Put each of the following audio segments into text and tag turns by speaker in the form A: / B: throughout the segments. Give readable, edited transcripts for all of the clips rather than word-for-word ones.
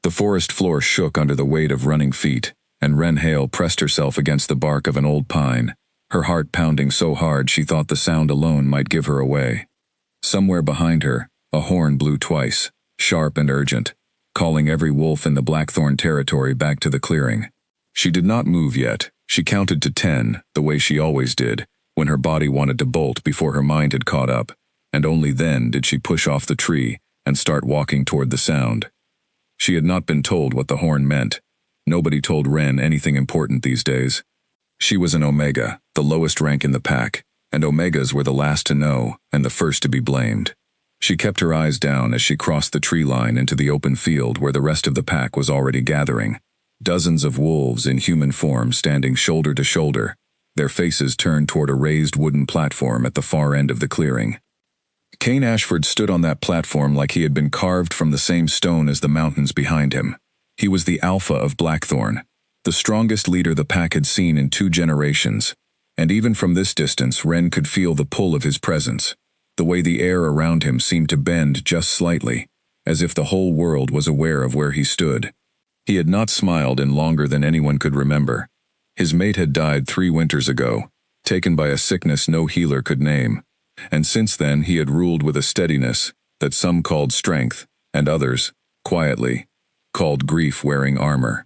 A: The forest floor shook under the weight of running feet, and Wren Hale pressed herself against the bark of an old pine, her heart pounding so hard she thought the sound alone might give her away. Somewhere behind her, a horn blew twice, sharp and urgent, calling every wolf in the Blackthorn territory back to the clearing. She did not move yet. She counted to 10, the way she always did, when her body wanted to bolt before her mind had caught up, and only then did she push off the tree and start walking toward the sound. She had not been told what the horn meant. Nobody told Wren anything important these days. She was an Omega, the lowest rank in the pack, and Omegas were the last to know and the first to be blamed. She kept her eyes down as she crossed the tree line into the open field where the rest of the pack was already gathering. Dozens of wolves in human form standing shoulder to shoulder, their faces turned toward a raised wooden platform at the far end of the clearing. Cain Ashford stood on that platform like he had been carved from the same stone as the mountains behind him. He was the alpha of Blackthorn, the strongest leader the pack had seen in 2 generations, and even from this distance Wren could feel the pull of his presence, the way the air around him seemed to bend just slightly, as if the whole world was aware of where he stood. He had not smiled in longer than anyone could remember. His mate had died 3 winters ago, taken by a sickness no healer could name, and since then he had ruled with a steadiness that some called strength, and others, quietly, called grief-wearing armor.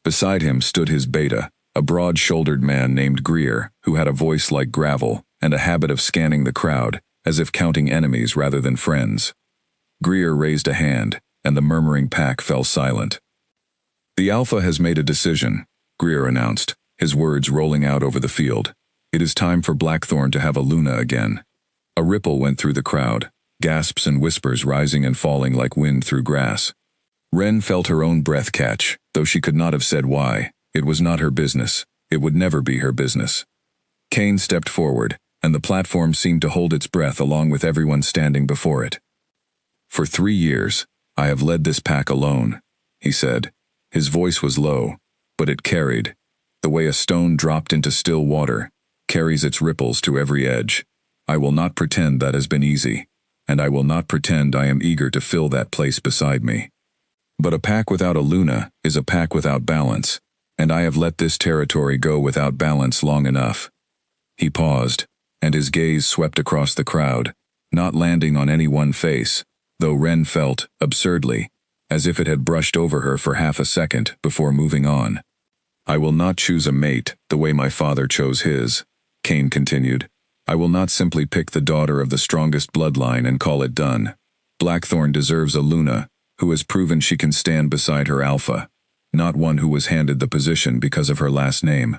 A: Beside him stood his beta, a broad-shouldered man named Greer, who had a voice like gravel and a habit of scanning the crowd, as if counting enemies rather than friends. Greer raised a hand, and the murmuring pack fell silent. "The Alpha has made a decision," Greer announced, his words rolling out over the field. "It is time for Blackthorn to have a Luna again." A ripple went through the crowd, gasps and whispers rising and falling like wind through grass. Wren felt her own breath catch, though she could not have said why. It was not her business. It would never be her business. Cain stepped forward, and the platform seemed to hold its breath along with everyone standing before it. "For 3 years, I have led this pack alone," he said. His voice was low, but it carried, the way a stone dropped into still water carries its ripples to every edge. "I will not pretend that has been easy, and I will not pretend I am eager to fill that place beside me. But a pack without a Luna is a pack without balance, and I have let this territory go without balance long enough." He paused, and his gaze swept across the crowd, not landing on any one face, though Wren felt, absurdly, as if it had brushed over her for half a second before moving on. "I will not choose a mate the way my father chose his," Cain continued. "I will not simply pick the daughter of the strongest bloodline and call it done. Blackthorn deserves a Luna who has proven she can stand beside her alpha, not one who was handed the position because of her last name."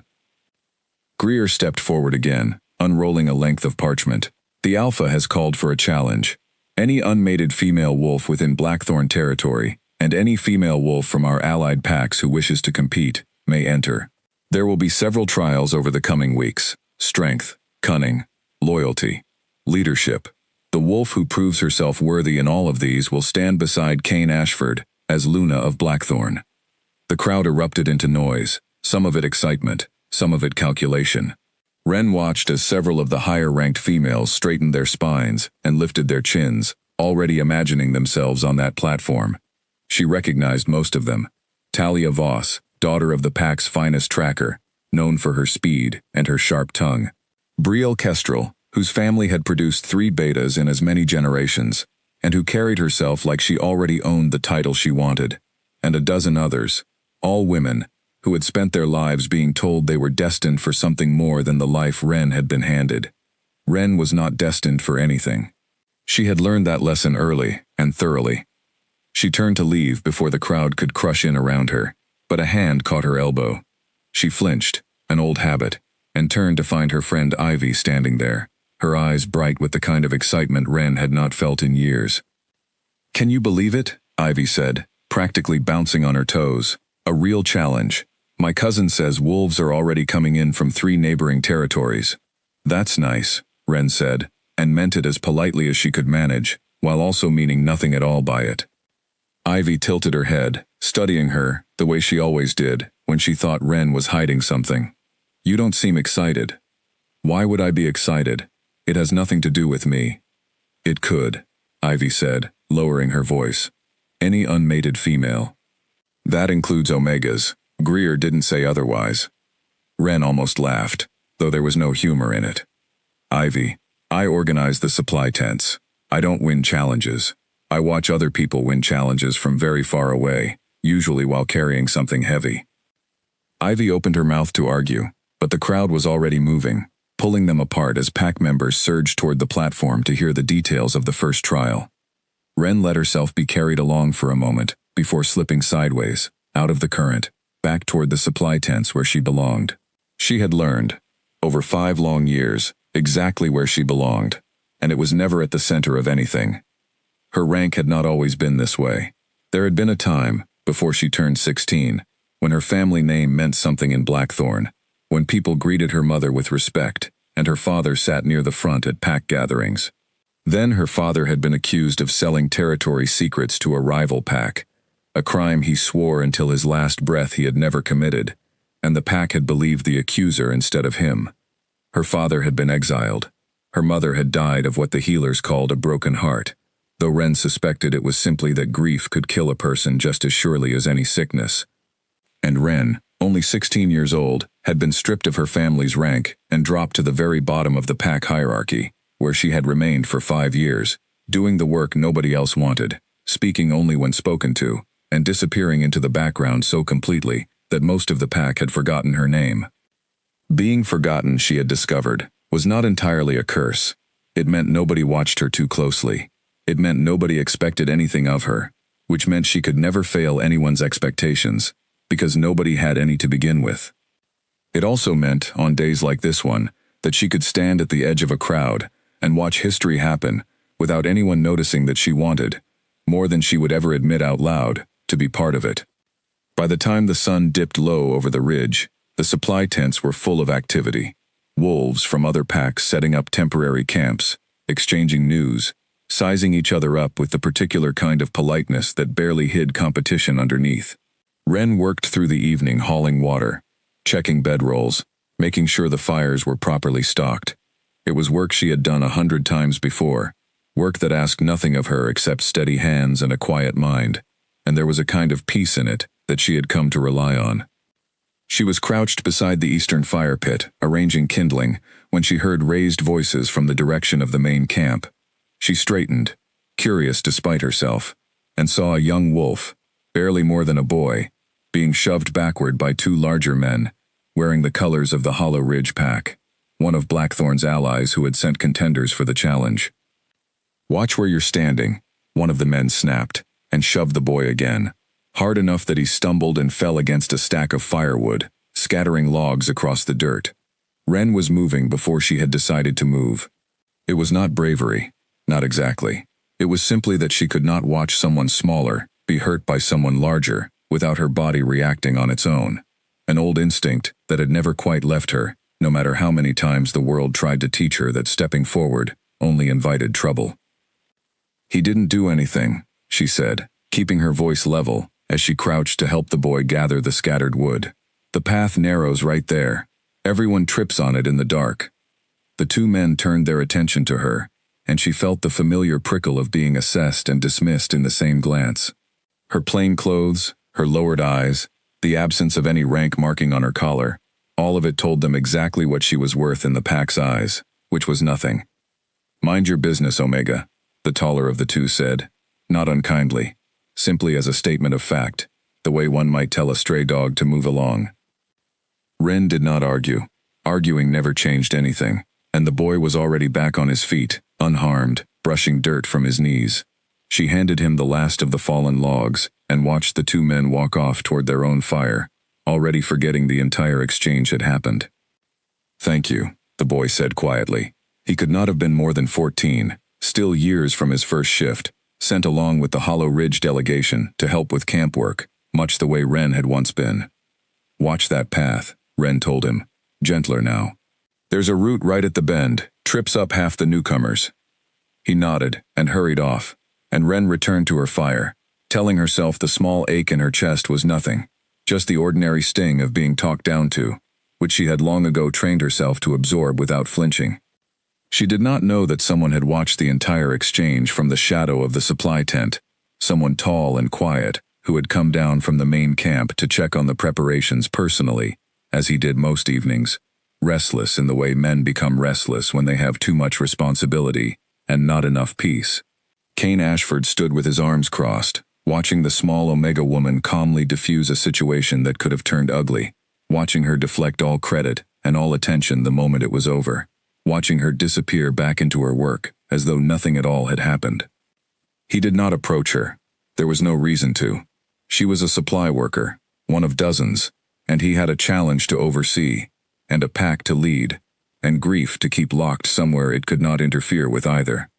A: Greer stepped forward again, unrolling a length of parchment. "The alpha has called for a challenge. Any unmated female wolf within Blackthorn territory, and any female wolf from our allied packs who wishes to compete, may enter. There will be several trials over the coming weeks. Strength, cunning, loyalty, leadership. The wolf who proves herself worthy in all of these will stand beside Cain Ashford as Luna of Blackthorn." The crowd erupted into noise, some of it excitement, some of it calculation. Wren watched as several of the higher-ranked females straightened their spines and lifted their chins, already imagining themselves on that platform. She recognized most of them. Talia Voss, daughter of the pack's finest tracker, known for her speed and her sharp tongue. Brielle Kestrel, whose family had produced 3 betas in as many generations, and who carried herself like she already owned the title she wanted. And a dozen others, all women, who had spent their lives being told they were destined for something more than the life Wren had been handed. Wren was not destined for anything. She had learned that lesson early and thoroughly. She turned to leave before the crowd could crush in around her, but a hand caught her elbow. She flinched, an old habit, and turned to find her friend Ivy standing there, her eyes bright with the kind of excitement Wren had not felt in years. "Can you believe it?" Ivy said, practically bouncing on her toes. "A real challenge. My cousin says wolves are already coming in from 3 neighboring territories." "That's nice," Wren said, and meant it as politely as she could manage, while also meaning nothing at all by it. Ivy tilted her head, studying her, the way she always did, when she thought Wren was hiding something. "You don't seem excited." "Why would I be excited? It has nothing to do with me." "It could," Ivy said, lowering her voice. "Any unmated female, That includes Omegas. Greer didn't say otherwise. Ren almost laughed, though there was no humor in it. Ivy, I organize the supply tents. I don't win challenges. I watch other people win challenges from very far away, usually while carrying something heavy. Ivy opened her mouth to argue, but the crowd was already moving, pulling them apart as pack members surged toward the platform to hear the details of the first trial. Ren let herself be carried along for a moment, before slipping sideways, out of the current, back toward the supply tents where she belonged. She had learned, over 5 long years, exactly where she belonged, and it was never at the center of anything. Her rank had not always been this way. There had been a time, before she turned 16, when her family name meant something in Blackthorn, when people greeted her mother with respect, and her father sat near the front at pack gatherings. Then her father had been accused of selling territory secrets to a rival pack, a crime he swore until his last breath he had never committed, and the pack had believed the accuser instead of him. Her father had been exiled. Her mother had died of what the healers called a broken heart, though Ren suspected it was simply that grief could kill a person just as surely as any sickness. And Ren, only 16 years old, had been stripped of her family's rank and dropped to the very bottom of the pack hierarchy, where she had remained for 5 years, doing the work nobody else wanted, speaking only when spoken to, and disappearing into the background so completely that most of the pack had forgotten her name. Being forgotten, she had discovered, was not entirely a curse. It meant nobody watched her too closely. It meant nobody expected anything of her, which meant she could never fail anyone's expectations, because nobody had any to begin with. It also meant, on days like this one, that she could stand at the edge of a crowd and watch history happen without anyone noticing that she wanted, more than she would ever admit out loud, to be part of it. By the time the sun dipped low over the ridge, the supply tents were full of activity. Wolves from other packs setting up temporary camps, exchanging news, sizing each other up with the particular kind of politeness that barely hid competition underneath. Ren worked through the evening hauling water, checking bedrolls, making sure the fires were properly stocked. It was work she had done 100 times before, work that asked nothing of her except steady hands and a quiet mind, and there was a kind of peace in it that she had come to rely on. She was crouched beside the eastern fire pit, arranging kindling, when she heard raised voices from the direction of the main camp. She straightened, curious despite herself, and saw a young wolf, barely more than a boy, being shoved backward by 2 larger men, wearing the colors of the Hollow Ridge pack, one of Blackthorn's allies who had sent contenders for the challenge. "Watch where you're standing," one of the men snapped, and shoved the boy again, hard enough that he stumbled and fell against a stack of firewood, scattering logs across the dirt. Ren was moving before she had decided to move. It was not bravery, not exactly. It was simply that she could not watch someone smaller be hurt by someone larger without her body reacting on its own, an old instinct that had never quite left her, no matter how many times the world tried to teach her that stepping forward only invited trouble. "He didn't do anything," she said, keeping her voice level as she crouched to help the boy gather the scattered wood. "The path narrows right there. Everyone trips on it in the dark." The 2 men turned their attention to her, and she felt the familiar prickle of being assessed and dismissed in the same glance. Her plain clothes, her lowered eyes, the absence of any rank marking on her collar, all of it told them exactly what she was worth in the pack's eyes, which was nothing. "Mind your business, Omega," the taller of the 2 said, not unkindly, simply as a statement of fact, the way one might tell a stray dog to move along. Ren did not argue. Arguing never changed anything, and the boy was already back on his feet, unharmed, brushing dirt from his knees. She handed him the last of the fallen logs and watched the 2 men walk off toward their own fire, already forgetting the entire exchange had happened. "Thank you," the boy said quietly. He could not have been more than 14, still years from his first shift, sent along with the Hollow Ridge delegation to help with camp work, much the way Ren had once been. "Watch that path," Ren told him, gentler now. "There's a route right at the bend, trips up half the newcomers." He nodded and hurried off, and Ren returned to her fire, telling herself the small ache in her chest was nothing, just the ordinary sting of being talked down to, which she had long ago trained herself to absorb without flinching. She did not know that someone had watched the entire exchange from the shadow of the supply tent, someone tall and quiet, who had come down from the main camp to check on the preparations personally, as he did most evenings, restless in the way men become restless when they have too much responsibility and not enough peace. Cain Ashford stood with his arms crossed, watching the small Omega woman calmly diffuse a situation that could have turned ugly, watching her deflect all credit and all attention the moment it was over, watching her disappear back into her work as though nothing at all had happened. He did not approach her. There was no reason to. She was a supply worker, one of dozens, and he had a challenge to oversee, and a pack to lead, and grief to keep locked somewhere it could not interfere with either.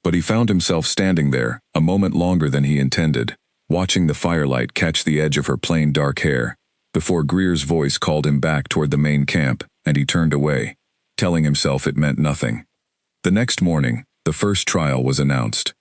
A: But he found himself standing there, a moment longer than he intended, watching the firelight catch the edge of her plain dark hair, before Greer's voice called him back toward the main camp, and he turned away, telling himself it meant nothing. The next morning, the first trial was announced.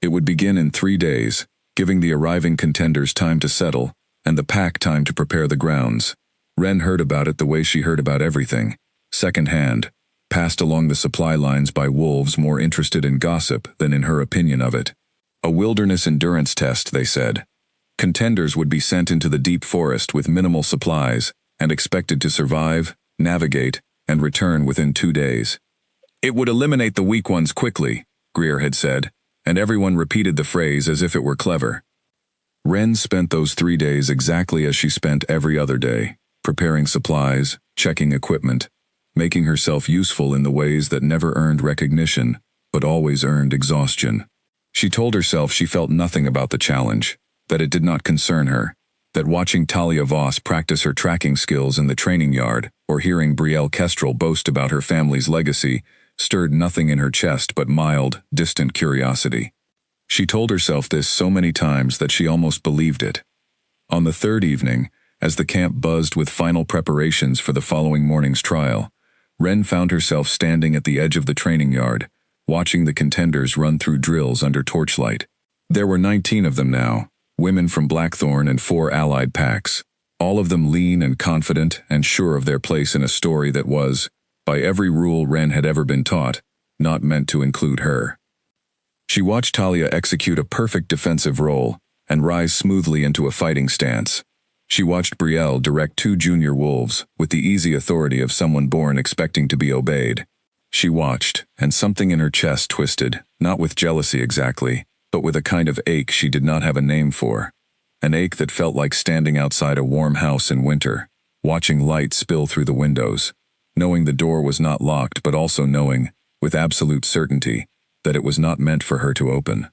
A: It would begin in 3 days, giving the arriving contenders time to settle, and the pack time to prepare the grounds. Wren heard about it the way she heard about everything, second-hand, passed along the supply lines by wolves more interested in gossip than in her opinion of it. A wilderness endurance test, they said. Contenders would be sent into the deep forest with minimal supplies and expected to survive, navigate, and return within 2 days. It would eliminate the weak ones quickly, Greer had said, and everyone repeated the phrase as if it were clever. Wren spent those 3 days exactly as she spent every other day, preparing supplies, checking equipment, making herself useful in the ways that never earned recognition, but always earned exhaustion. She told herself she felt nothing about the challenge, that it did not concern her, that watching Talia Voss practice her tracking skills in the training yard, or hearing Brielle Kestrel boast about her family's legacy, stirred nothing in her chest but mild, distant curiosity. She told herself this so many times that she almost believed it. On the third evening, as the camp buzzed with final preparations for the following morning's trial, Wren found herself standing at the edge of the training yard, watching the contenders run through drills under torchlight. There were 19 of them now, women from Blackthorn and 4 allied packs, all of them lean and confident and sure of their place in a story that was, by every rule Wren had ever been taught, not meant to include her. She watched Talia execute a perfect defensive role and rise smoothly into a fighting stance. She watched Brielle direct 2 junior wolves with the easy authority of someone born expecting to be obeyed. She watched, and something in her chest twisted, not with jealousy exactly, but with a kind of ache she did not have a name for. An ache that felt like standing outside a warm house in winter, watching light spill through the windows, knowing the door was not locked but also knowing, with absolute certainty, that it was not meant for her to open.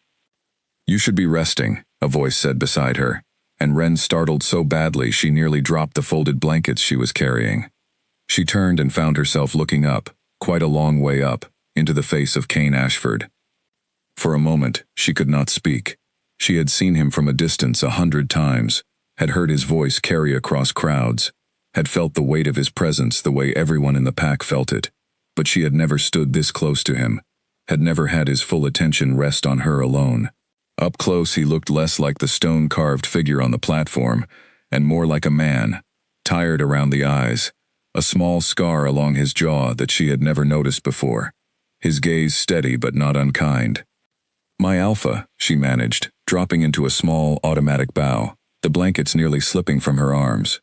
A: "You should be resting," a voice said beside her, and Wren startled so badly she nearly dropped the folded blankets she was carrying. She turned and found herself looking up, quite a long way up, into the face of Cain Ashford. For a moment, she could not speak. She had seen him from a distance 100 times, had heard his voice carry across crowds, had felt the weight of his presence the way everyone in the pack felt it, but she had never stood this close to him, had never had his full attention rest on her alone. Up close he looked less like the stone-carved figure on the platform, and more like a man, tired around the eyes, a small scar along his jaw that she had never noticed before, his gaze steady but not unkind. "My Alpha," she managed, dropping into a small, automatic bow, the blankets nearly slipping from her arms.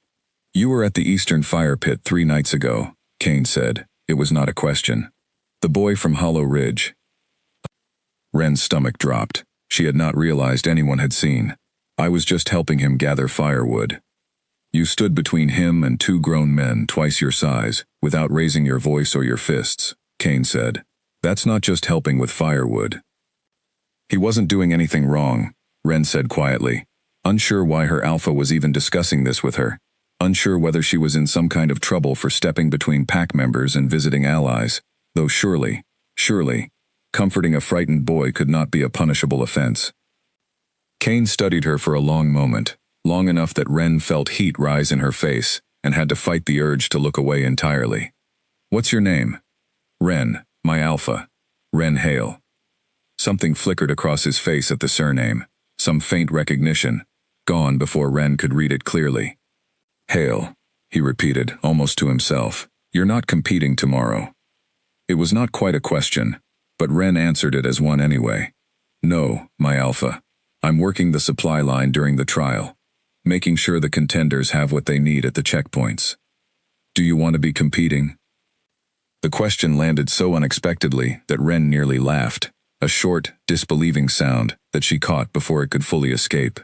A: "You were at the Eastern Fire Pit 3 nights ago," Cain said. It was not a question. "The boy from Hollow Ridge." Wren's stomach dropped. She had not realized anyone had seen. "I was just helping him gather firewood." "You stood between him and 2 grown men twice your size, without raising your voice or your fists," Cain said. "That's not just helping with firewood." "He wasn't doing anything wrong," Wren said quietly, unsure why her Alpha was even discussing this with her, unsure whether she was in some kind of trouble for stepping between pack members and visiting allies, though surely, comforting a frightened boy could not be a punishable offense. Cain studied her for a long moment, long enough that Wren felt heat rise in her face and had to fight the urge to look away entirely. "What's your name?" "Wren, my Alpha. Wren Hale." Something flickered across his face at the surname, some faint recognition, gone before Wren could read it clearly. "Hale," he repeated, almost to himself. "You're not competing tomorrow." It was not quite a question, but Wren answered it as one anyway. "No, my Alpha. I'm working the supply line during the trial, making sure the contenders have what they need at the checkpoints. Do you want to be competing? The question landed so unexpectedly that Ren nearly laughed, a short, disbelieving sound that she caught before it could fully escape.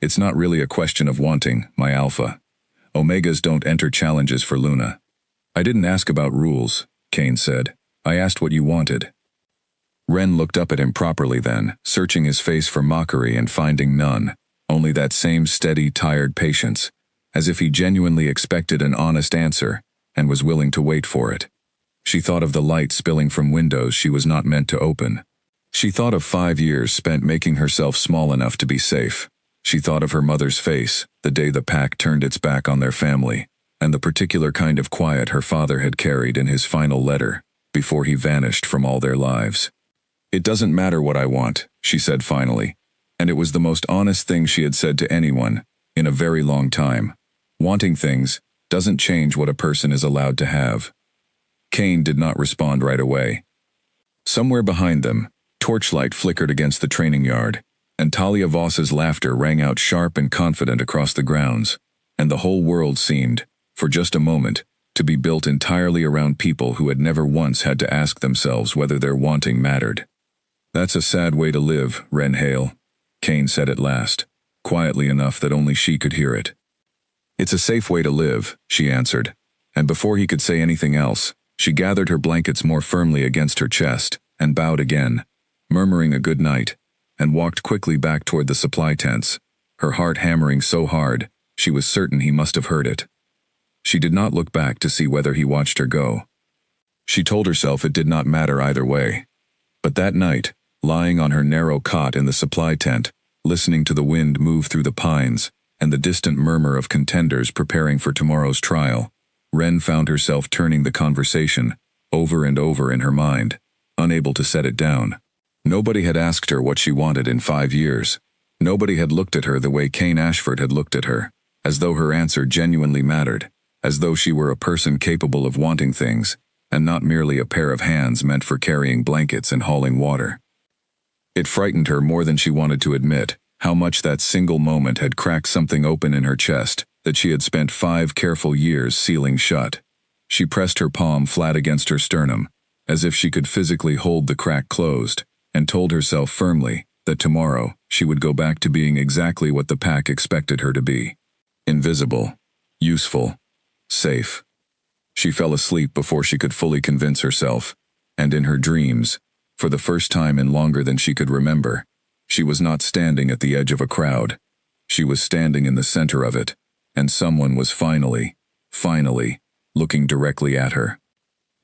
A: It's not really a question of wanting, my alpha. Omegas don't enter challenges for Luna. I didn't ask about rules, Kane said. I asked what you wanted. Ren looked up at him properly then, searching his face for mockery and finding none, only that same steady, tired patience, as if he genuinely expected an honest answer and was willing to wait for it. She thought of the light spilling from windows she was not meant to open. She thought of 5 years spent making herself small enough to be safe. She thought of her mother's face, the day the pack turned its back on their family, and the particular kind of quiet her father had carried in his final letter, before he vanished from all their lives. It doesn't matter what I want, she said finally, and it was the most honest thing she had said to anyone in a very long time. Wanting things doesn't change what a person is allowed to have. Kane did not respond right away. Somewhere behind them, torchlight flickered against the training yard, and Talia Voss's laughter rang out sharp and confident across the grounds, and the whole world seemed, for just a moment, to be built entirely around people who had never once had to ask themselves whether their wanting mattered. That's a sad way to live, Ren Hale, Kane said at last, quietly enough that only she could hear it. It's a safe way to live, she answered, and before he could say anything else, she gathered her blankets more firmly against her chest and bowed again, murmuring a good night, and walked quickly back toward the supply tents, her heart hammering so hard she was certain he must have heard it. She did not look back to see whether he watched her go. She told herself it did not matter either way. But that night, lying on her narrow cot in the supply tent, listening to the wind move through the pines and the distant murmur of contenders preparing for tomorrow's trial, Ren found herself turning the conversation over and over in her mind, unable to set it down. Nobody had asked her what she wanted in 5 years. Nobody had looked at her the way Kane Ashford had looked at her, as though her answer genuinely mattered, as though she were a person capable of wanting things, and not merely a pair of hands meant for carrying blankets and hauling water. It frightened her more than she wanted to admit, how much that single moment had cracked something open in her chest that she had spent 5 careful years sealing shut. She pressed her palm flat against her sternum, as if she could physically hold the crack closed, and told herself firmly that tomorrow she would go back to being exactly what the pack expected her to be. Invisible, useful, safe. She fell asleep before she could fully convince herself, and in her dreams, for the first time in longer than she could remember, she was not standing at the edge of a crowd. She was standing in the center of it, and someone was finally, looking directly at her.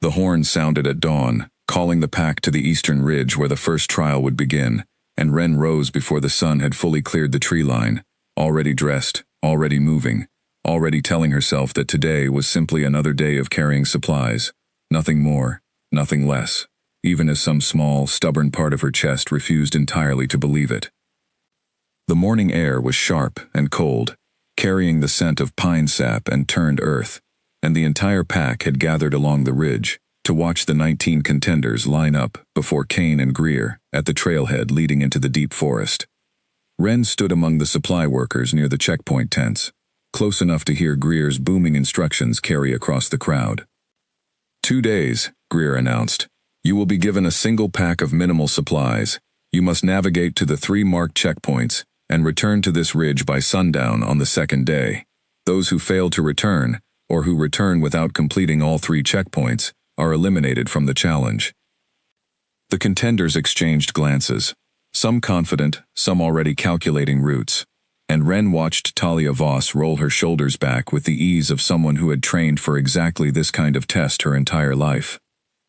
A: The horn sounded at dawn, calling the pack to the eastern ridge where the first trial would begin, and Ren rose before the sun had fully cleared the tree line, already dressed, already moving, already telling herself that today was simply another day of carrying supplies, nothing more, nothing less, even as some small, stubborn part of her chest refused entirely to believe it. The morning air was sharp and cold, carrying the scent of pine sap and turned earth, and the entire pack had gathered along the ridge to watch the 19 contenders line up before Kane and Greer at the trailhead leading into the deep forest. Ren stood among the supply workers near the checkpoint tents, close enough to hear Greer's booming instructions carry across the crowd. 2 days, Greer announced. You will be given a single pack of minimal supplies. You must navigate to the 3 marked checkpoints and return to this ridge by sundown on the 2nd day. Those who fail to return, or who return without completing all 3 checkpoints, are eliminated from the challenge. The contenders exchanged glances, some confident, some already calculating routes, and Ren watched Talia Voss roll her shoulders back with the ease of someone who had trained for exactly this kind of test her entire life.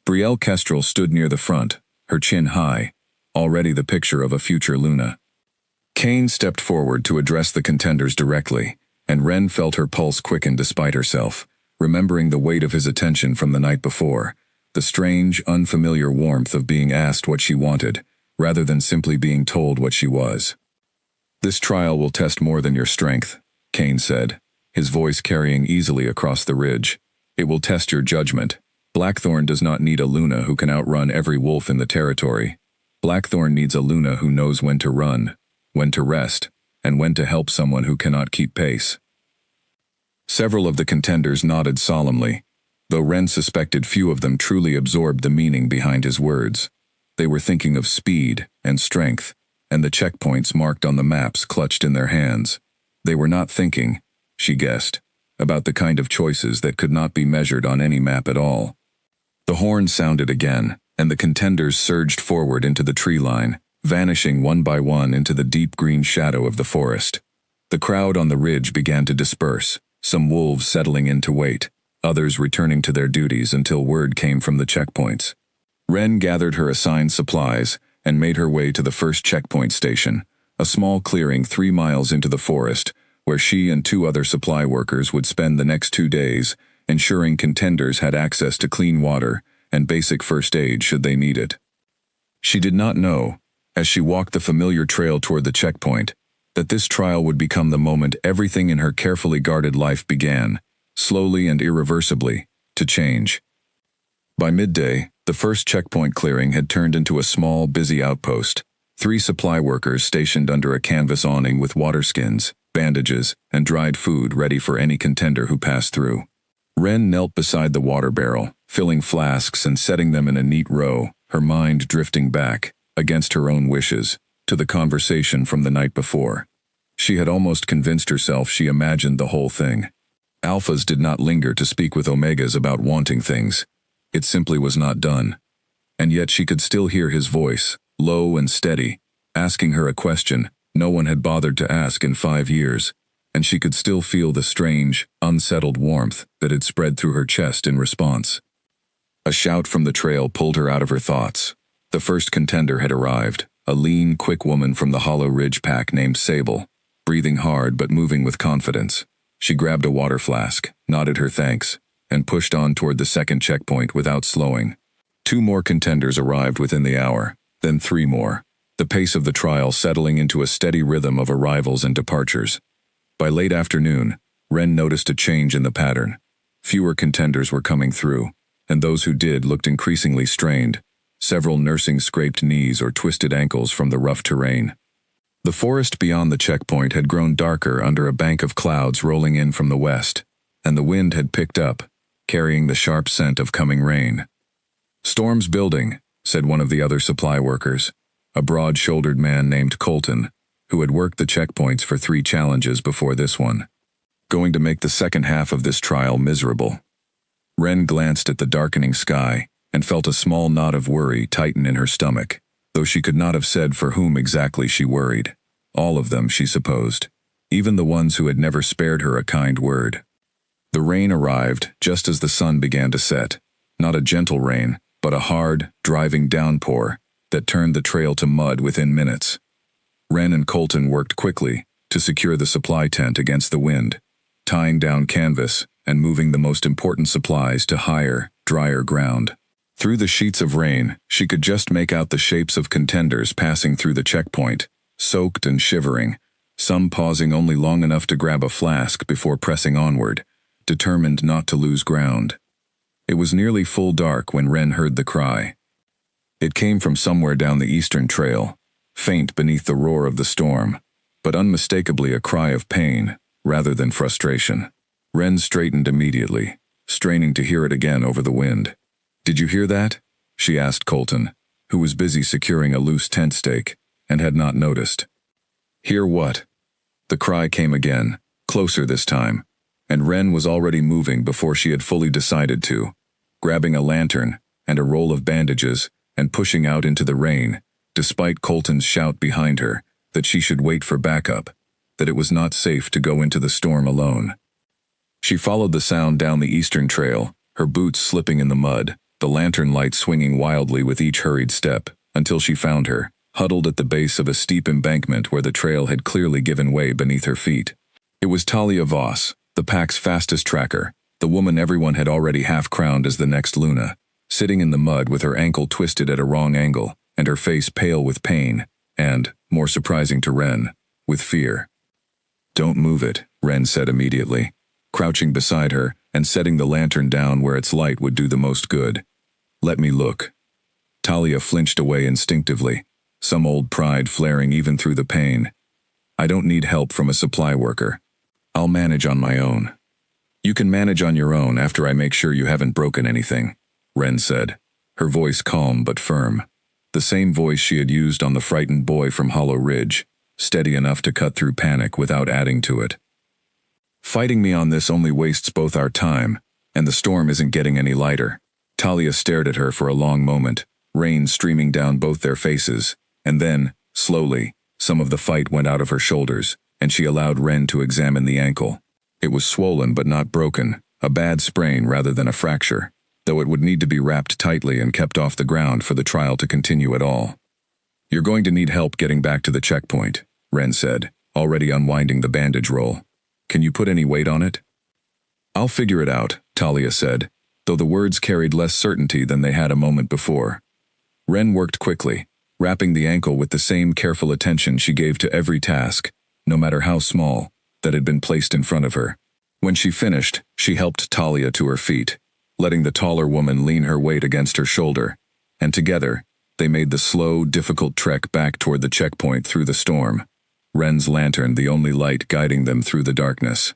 A: Brielle Kestrel stood near the front, her chin high, already the picture of a future Luna. Kane stepped forward to address the contenders directly, and Ren felt her pulse quicken despite herself, remembering the weight of his attention from the night before, the strange, unfamiliar warmth of being asked what she wanted, rather than simply being told what she was. This trial will test more than your strength, Kane said, his voice carrying easily across the ridge. It will test your judgment. Blackthorn does not need a Luna who can outrun every wolf in the territory. Blackthorn needs a Luna who knows when to run, when to rest, and when to help someone who cannot keep pace. Several of the contenders nodded solemnly, though Ren suspected few of them truly absorbed the meaning behind his words. They were thinking of speed and strength, and the checkpoints marked on the maps clutched in their hands. They were not thinking, she guessed, about the kind of choices that could not be measured on any map at all. The horn sounded again, and the contenders surged forward into the tree line, vanishing one by one into the deep green shadow of the forest. The crowd on the ridge began to disperse, some wolves settling in to wait, others returning to their duties until word came from the checkpoints. Ren gathered her assigned supplies and made her way to the first checkpoint station, a small clearing 3 miles into the forest, where she and 2 other supply workers would spend the next 2 days, ensuring contenders had access to clean water and basic first aid should they need it. She did not know, as she walked the familiar trail toward the checkpoint, that this trial would become the moment everything in her carefully guarded life began, slowly and irreversibly, to change. By midday, the first checkpoint clearing had turned into a small, busy outpost. 3 supply workers stationed under a canvas awning with water skins, bandages, and dried food ready for any contender who passed through. Ren knelt beside the water barrel, filling flasks and setting them in a neat row, her mind drifting back, against her own wishes, to the conversation from the night before. She had almost convinced herself she imagined the whole thing. Alphas did not linger to speak with Omegas about wanting things. It simply was not done. And yet she could still hear his voice, low and steady, asking her a question no one had bothered to ask in 5 years, and she could still feel the strange, unsettled warmth that had spread through her chest in response. A shout from the trail pulled her out of her thoughts. The first contender had arrived, a lean, quick woman from the Hollow Ridge pack named Sable, breathing hard but moving with confidence. She grabbed a water flask, nodded her thanks, and pushed on toward the second checkpoint without slowing. 2 more contenders arrived within the hour, then 3 more, the pace of the trial settling into a steady rhythm of arrivals and departures. By late afternoon, Ren noticed a change in the pattern. Fewer contenders were coming through, and those who did looked increasingly strained, several nursing scraped knees or twisted ankles from the rough terrain. The forest beyond the checkpoint had grown darker under a bank of clouds rolling in from the west, and the wind had picked up, carrying the sharp scent of coming rain. "Storm's building," said one of the other supply workers, a broad-shouldered man named Colton, who had worked the checkpoints for 3 challenges before this one. "Going to make the second half of this trial miserable." Ren glanced at the darkening sky and felt a small knot of worry tighten in her stomach, though she could not have said for whom exactly she worried. All of them, she supposed, even the ones who had never spared her a kind word. The rain arrived just as the sun began to set, not a gentle rain, but a hard, driving downpour that turned the trail to mud within minutes. Ren and Colton worked quickly to secure the supply tent against the wind, tying down canvas and moving the most important supplies to higher, drier ground. Through the sheets of rain, she could just make out the shapes of contenders passing through the checkpoint, soaked and shivering, some pausing only long enough to grab a flask before pressing onward, determined not to lose ground. It was nearly full dark when Ren heard the cry. It came from somewhere down the eastern trail, faint beneath the roar of the storm, but unmistakably a cry of pain rather than frustration. Ren straightened immediately, straining to hear it again over the wind. "Did you hear that?" she asked Colton, who was busy securing a loose tent stake and had not noticed. "Hear what?" The cry came again, closer this time, and Ren was already moving before she had fully decided to, grabbing a lantern and a roll of bandages and pushing out into the rain, despite Colton's shout behind her that she should wait for backup, that it was not safe to go into the storm alone. She followed the sound down the eastern trail, her boots slipping in the mud, the lantern light swinging wildly with each hurried step, until she found her, huddled at the base of a steep embankment where the trail had clearly given way beneath her feet. It was Talia Voss, the pack's fastest tracker, the woman everyone had already half-crowned as the next Luna, sitting in the mud with her ankle twisted at a wrong angle, and her face pale with pain, and, more surprising to Ren, with fear. "Don't move it," Ren said immediately, crouching beside her and setting the lantern down where its light would do the most good. "Let me look." Talia flinched away instinctively, some old pride flaring even through the pain, I don't need help from a supply worker. I'll manage on my own. You can manage on your own after I make sure you haven't broken anything, Ren said, her voice calm but firm. The same voice she had used on the frightened boy from Hollow Ridge, steady enough to cut through panic without adding to it. Fighting me on this only wastes both our time, and the storm isn't getting any lighter. Talia stared at her for a long moment, rain streaming down both their faces, and then, slowly, some of the fight went out of her shoulders, and she allowed Ren to examine the ankle. It was swollen but not broken, a bad sprain rather than a fracture, though it would need to be wrapped tightly and kept off the ground for the trial to continue at all. You're going to need help getting back to the checkpoint, Ren said, already unwinding the bandage roll. Can you put any weight on it? I'll figure it out, Talia said, though the words carried less certainty than they had a moment before. Ren worked quickly, wrapping the ankle with the same careful attention she gave to every task, no matter how small, that had been placed in front of her. When she finished, she helped Talia to her feet, letting the taller woman lean her weight against her shoulder, and together, they made the slow, difficult trek back toward the checkpoint through the storm, Ren's lantern the only light guiding them through the darkness.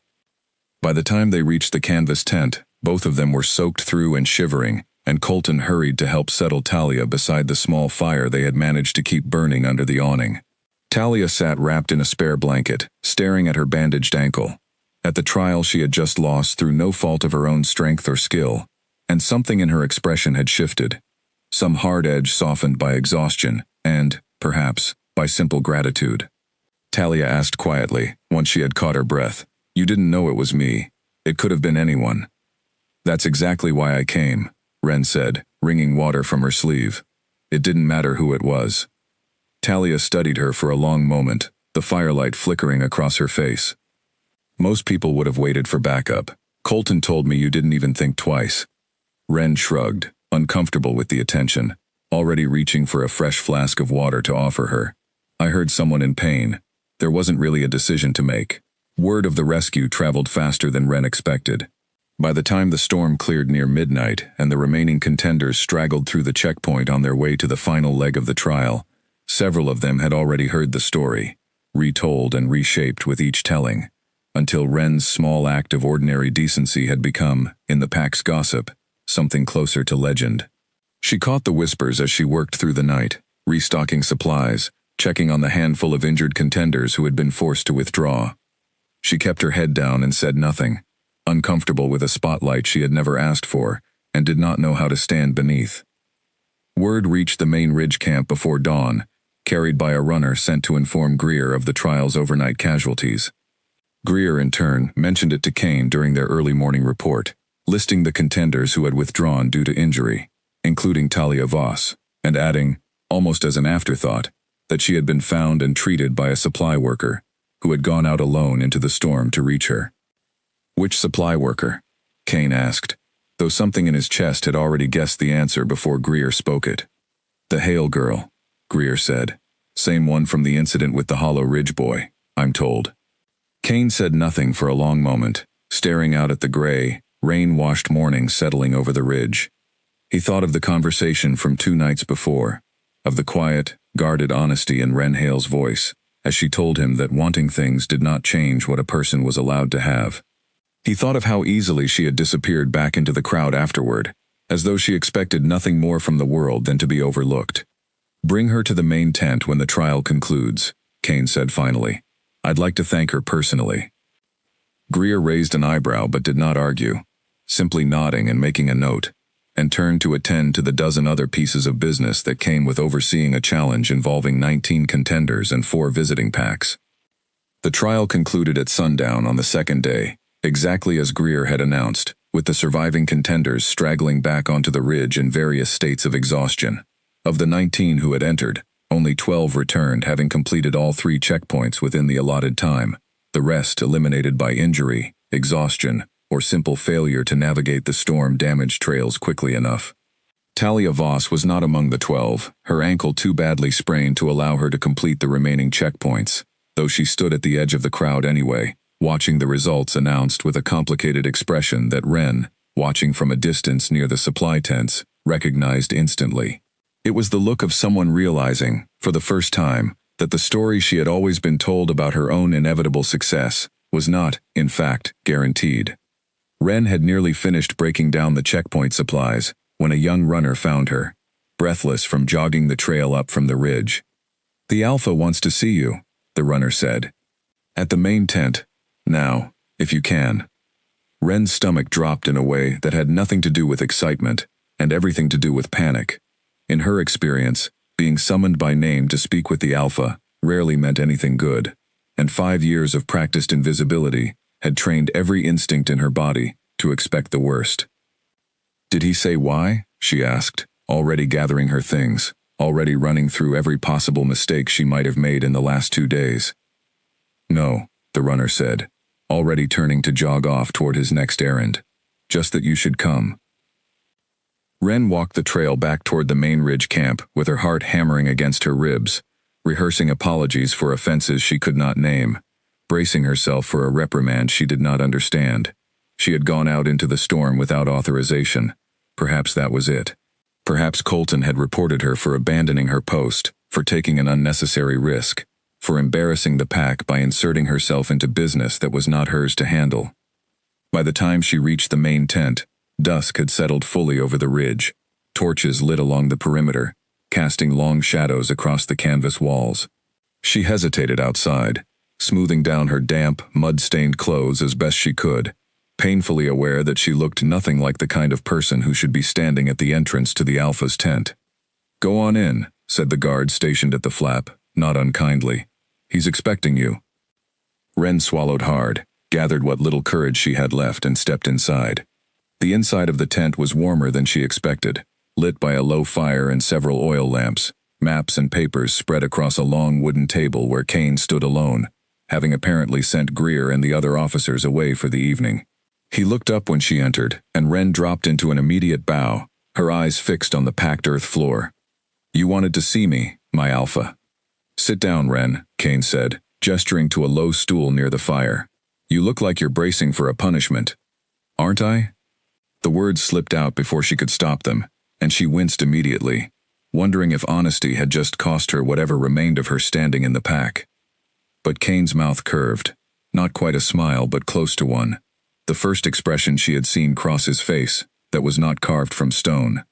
A: By the time they reached the canvas tent, both of them were soaked through and shivering, and Colton hurried to help settle Talia beside the small fire they had managed to keep burning under the awning. Talia sat wrapped in a spare blanket, staring at her bandaged ankle. At the trial she had just lost through no fault of her own strength or skill, and something in her expression had shifted. Some hard edge softened by exhaustion, and, perhaps, by simple gratitude. Talia asked quietly, once she had caught her breath, "You didn't know it was me. It could have been anyone." "That's exactly why I came," Ren said, wringing water from her sleeve. "It didn't matter who it was." Talia studied her for a long moment, the firelight flickering across her face. "Most people would have waited for backup. Colton told me you didn't even think twice." Ren shrugged, uncomfortable with the attention, already reaching for a fresh flask of water to offer her. "I heard someone in pain. There wasn't really a decision to make." Word of the rescue traveled faster than Ren expected. By the time the storm cleared near midnight and the remaining contenders straggled through the checkpoint on their way to the final leg of the trial, several of them had already heard the story, retold and reshaped with each telling, until Ren's small act of ordinary decency had become, in the pack's gossip, something closer to legend. She caught the whispers as she worked through the night, restocking supplies, checking on the handful of injured contenders who had been forced to withdraw. She kept her head down and said nothing, uncomfortable with a spotlight she had never asked for and did not know how to stand beneath. Word reached the main ridge camp before dawn, carried by a runner sent to inform Greer of the trial's overnight casualties. Greer, in turn, mentioned it to Kane during their early morning report, listing the contenders who had withdrawn due to injury, including Talia Voss, and adding, almost as an afterthought, that she had been found and treated by a supply worker who had gone out alone into the storm to reach her. "Which supply worker?" Kane asked, though something in his chest had already guessed the answer before Greer spoke it. "The Hale girl," Greer said. "Same one from the incident with the Hollow Ridge boy, I'm told." Kane said nothing for a long moment, staring out at the gray, rain-washed morning settling over the ridge. He thought of the conversation from 2 nights before, of the quiet, guarded honesty in Ren Hale's voice, as she told him that wanting things did not change what a person was allowed to have. He thought of how easily she had disappeared back into the crowd afterward, as though she expected nothing more from the world than to be overlooked. "Bring her to the main tent when the trial concludes," Kane said finally. "I'd like to thank her personally." Greer raised an eyebrow but did not argue, simply nodding and making a note, and turned to attend to the dozen other pieces of business that came with overseeing a challenge involving 19 contenders and 4 visiting packs. The trial concluded at sundown on the second day, exactly as Greer had announced, with the surviving contenders straggling back onto the ridge in various states of exhaustion. Of the 19 who had entered, only 12 returned, having completed all 3 checkpoints within the allotted time, the rest eliminated by injury, exhaustion, or simple failure to navigate the storm-damaged trails quickly enough. Talia Voss was not among the 12, her ankle too badly sprained to allow her to complete the remaining checkpoints, though she stood at the edge of the crowd anyway, watching the results announced with a complicated expression that Ren, watching from a distance near the supply tents, recognized instantly. It was the look of someone realizing, for the first time, that the story she had always been told about her own inevitable success was not, in fact, guaranteed. Ren had nearly finished breaking down the checkpoint supplies when a young runner found her, breathless from jogging the trail up from the ridge. "The Alpha wants to see you," the runner said. "At the main tent. Now, if you can." Ren's stomach dropped in a way that had nothing to do with excitement and everything to do with panic. In her experience, being summoned by name to speak with the Alpha rarely meant anything good, and 5 years of practiced invisibility had trained every instinct in her body to expect the worst. "Did he say why?" she asked, already gathering her things, already running through every possible mistake she might have made in the last 2 days. "No," the runner said, already turning to jog off toward his next errand. "Just that you should come." Ren walked the trail back toward the main ridge camp with her heart hammering against her ribs, rehearsing apologies for offenses she could not name, bracing herself for a reprimand she did not understand. She had gone out into the storm without authorization. Perhaps that was it. Perhaps Colton had reported her for abandoning her post, for taking an unnecessary risk, for embarrassing the pack by inserting herself into business that was not hers to handle. By the time she reached the main tent, dusk had settled fully over the ridge. Torches lit along the perimeter, casting long shadows across the canvas walls. She hesitated outside, smoothing down her damp, mud-stained clothes as best she could, painfully aware that she looked nothing like the kind of person who should be standing at the entrance to the Alpha's tent. "Go on in," said the guard stationed at the flap, not unkindly. "He's expecting you." Ren swallowed hard, gathered what little courage she had left, and stepped inside. The inside of the tent was warmer than she expected, lit by a low fire and several oil lamps, maps and papers spread across a long wooden table where Kane stood alone, having apparently sent Greer and the other officers away for the evening. He looked up when she entered, and Ren dropped into an immediate bow, her eyes fixed on the packed earth floor. "You wanted to see me, my Alpha." "Sit down, Ren," Kane said, gesturing to a low stool near the fire. "You look like you're bracing for a punishment." "Aren't I?" The words slipped out before she could stop them, and she winced immediately, wondering if honesty had just cost her whatever remained of her standing in the pack. But Kane's mouth curved, not quite a smile but close to one, the first expression she had seen cross his face, that was not carved from stone.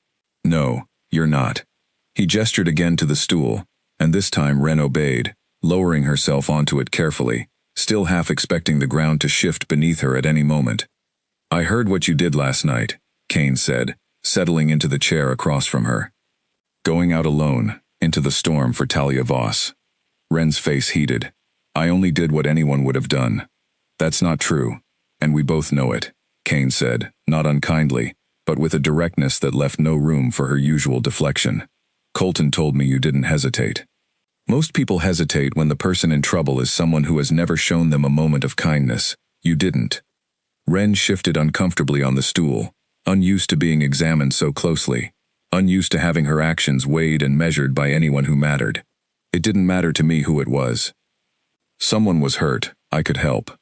A: "No, you're not." He gestured again to the stool, and this time Ren obeyed, lowering herself onto it carefully, still half expecting the ground to shift beneath her at any moment. "I heard what you did last night," Kane said, settling into the chair across from her. "Going out alone, into the storm for Talia Voss." Ren's face heated. "I only did what anyone would have done." "That's not true, and we both know it," Kane said, not unkindly, but with a directness that left no room for her usual deflection. "Colton told me you didn't hesitate." Most people hesitate when the person in trouble is someone who has never shown them a moment of kindness. You didn't. Ren shifted uncomfortably on the stool, unused to being examined so closely, unused to having her actions weighed and measured by anyone who mattered. "It didn't matter to me who it was. Someone was hurt, I could help."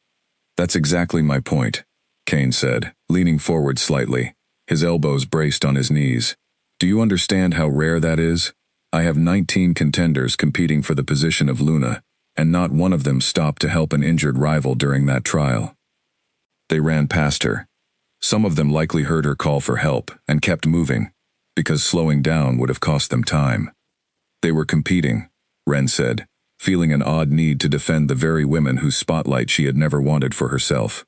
A: "That's exactly my point," Kane said, leaning forward slightly, his elbows braced on his knees. "Do you understand how rare that is? I have 19 contenders competing for the position of Luna, and not one of them stopped to help an injured rival during that trial. They ran past her. Some of them likely heard her call for help and kept moving, because slowing down would have cost them time. They were competing," Ren said, feeling an odd need to defend the very women whose spotlight she had never wanted for herself.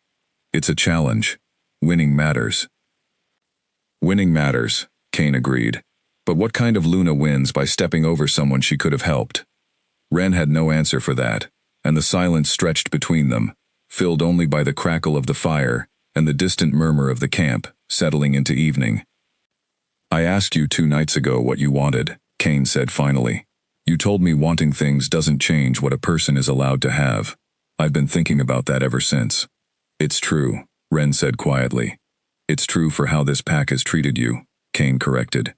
A: "It's a challenge. Winning matters." "Winning matters," Kane agreed. "But what kind of Luna wins by stepping over someone she could have helped?" Ren had no answer for that, and the silence stretched between them, filled only by the crackle of the fire and the distant murmur of the camp, settling into evening. "I asked you 2 nights ago what you wanted," Kane said finally. "You told me wanting things doesn't change what a person is allowed to have. I've been thinking about that ever since." "It's true," Ren said quietly. "It's true for how this pack has treated you," Kane corrected.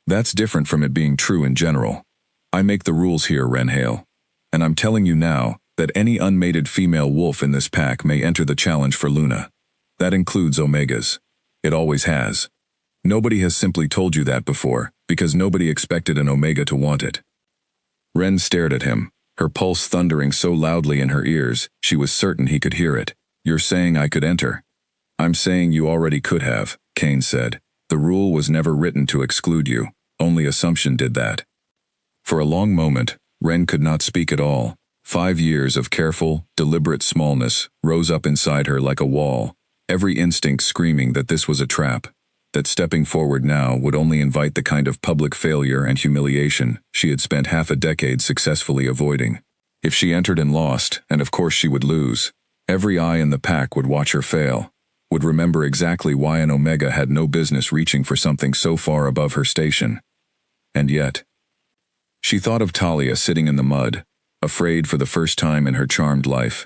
A: "That's different from it being true in general. I make the rules here, Ren Hale. And I'm telling you now that any unmated female wolf in this pack may enter the challenge for Luna. That includes Omegas. It always has. Nobody has simply told you that before, because nobody expected an Omega to want it." Ren stared at him, her pulse thundering so loudly in her ears, she was certain he could hear it. "You're saying I could enter?" "I'm saying you already could have," Kane said. "The rule was never written to exclude you, only assumption did that." For a long moment, Ren could not speak at all. 5 years of careful, deliberate smallness rose up inside her like a wall, every instinct screaming that this was a trap, that stepping forward now would only invite the kind of public failure and humiliation she had spent half a decade successfully avoiding. If she entered and lost, and of course she would lose, every eye in the pack would watch her fail, would remember exactly why an Omega had no business reaching for something so far above her station. And yet, she thought of Talia sitting in the mud, afraid for the first time in her charmed life.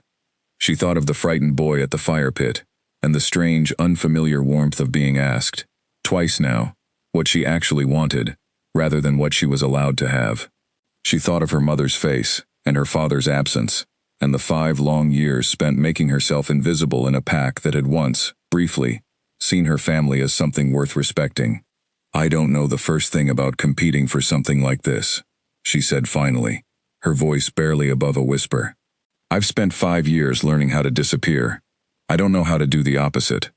A: She thought of the frightened boy at the fire pit, and the strange, unfamiliar warmth of being asked, twice now, what she actually wanted, rather than what she was allowed to have. She thought of her mother's face, and her father's absence, and the 5 long years spent making herself invisible in a pack that had once, briefly, seen her family as something worth respecting. "I don't know the first thing about competing for something like this," she said finally, her voice barely above a whisper. "I've spent 5 years learning how to disappear. I don't know how to do the opposite."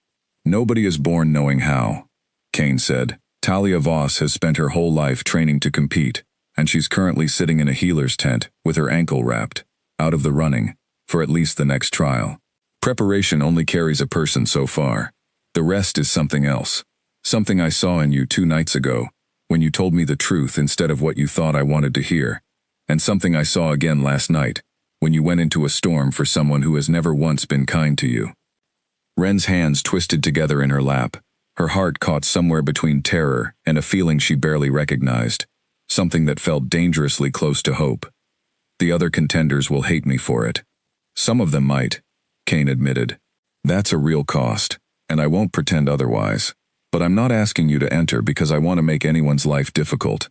A: "Nobody is born knowing how," Kane said. "Talia Voss has spent her whole life training to compete, and she's currently sitting in a healer's tent with her ankle wrapped, out of the running, for at least the next trial. Preparation only carries a person so far. The rest is something else. Something I saw in you 2 nights ago, when you told me the truth instead of what you thought I wanted to hear. And something I saw again last night, when you went into a storm for someone who has never once been kind to you." Ren's hands twisted together in her lap, her heart caught somewhere between terror and a feeling she barely recognized, something that felt dangerously close to hope. "The other contenders will hate me for it." "Some of them might," Kane admitted. "That's a real cost, and I won't pretend otherwise. But I'm not asking you to enter because I want to make anyone's life difficult.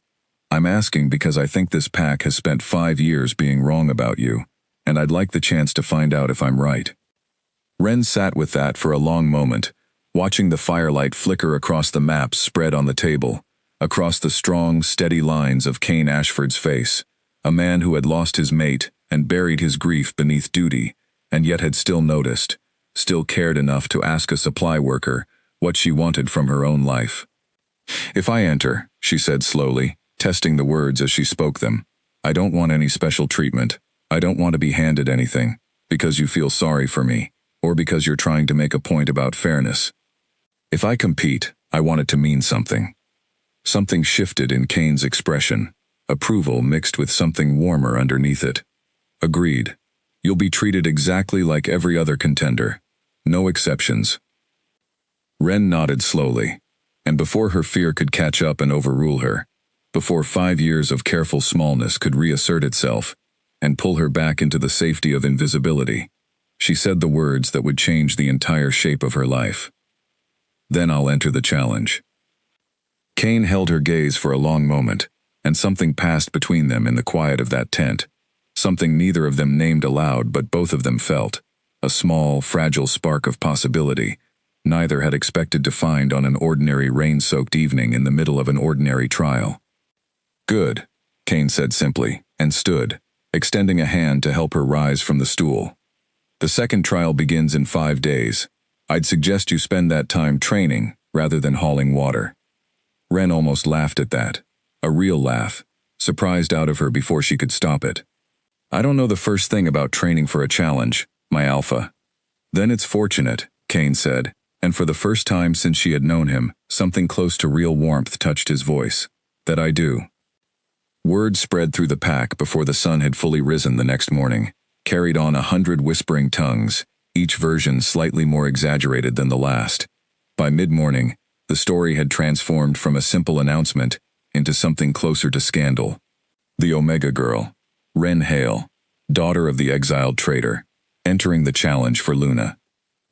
A: I'm asking because I think this pack has spent 5 years being wrong about you, and I'd like the chance to find out if I'm right." Ren sat with that for a long moment, watching the firelight flicker across the maps spread on the table, across the strong, steady lines of Kane Ashford's face, a man who had lost his mate and buried his grief beneath duty, and yet had still noticed, still cared enough to ask a supply worker what she wanted from her own life. "If I enter," she said slowly, testing the words as she spoke them, "I don't want any special treatment. I don't want to be handed anything, because you feel sorry for me, or because you're trying to make a point about fairness. If I compete, I want it to mean something." Something shifted in Kane's expression, approval mixed with something warmer underneath it. "Agreed. You'll be treated exactly like every other contender. No exceptions." Ren nodded slowly, and before her fear could catch up and overrule her, before 5 years of careful smallness could reassert itself and pull her back into the safety of invisibility, she said the words that would change the entire shape of her life. "Then I'll enter the challenge." Kane held her gaze for a long moment, and something passed between them in the quiet of that tent, something neither of them named aloud but both of them felt, a small, fragile spark of possibility neither had expected to find on an ordinary rain-soaked evening in the middle of an ordinary trial. "Good," Kane said simply, and stood, extending a hand to help her rise from the stool. "The second trial begins in 5 days. I'd suggest you spend that time training rather than hauling water." Ren almost laughed at that, a real laugh, surprised out of her before she could stop it. "I don't know the first thing about training for a challenge, my alpha." "Then it's fortunate," Kane said, and for the first time since she had known him, something close to real warmth touched his voice, "that I do." Word spread through the pack before the sun had fully risen the next morning, carried on 100 whispering tongues, each version slightly more exaggerated than the last. By mid-morning, the story had transformed from a simple announcement into something closer to scandal. The Omega girl, Ren Hale, daughter of the exiled traitor, entering the challenge for Luna.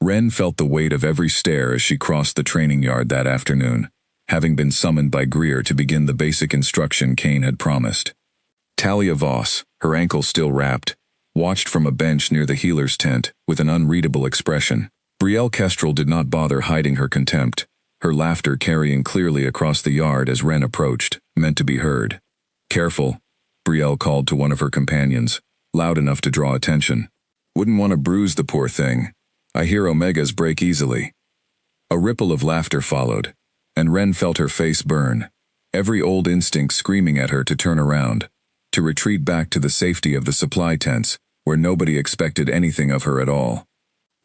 A: Ren felt the weight of every stare as she crossed the training yard that afternoon, having been summoned by Greer to begin the basic instruction Kane had promised. Talia Voss, her ankle still wrapped, watched from a bench near the healer's tent with an unreadable expression. Brielle Kestrel did not bother hiding her contempt, her laughter carrying clearly across the yard as Ren approached, meant to be heard. "Careful," Brielle called to one of her companions, loud enough to draw attention. Wouldn't want to bruise the poor thing. I hear Omegas break easily. A ripple of laughter followed, and Ren felt her face burn, every old instinct screaming at her to turn around, to retreat back to the safety of the supply tents, where nobody expected anything of her at all.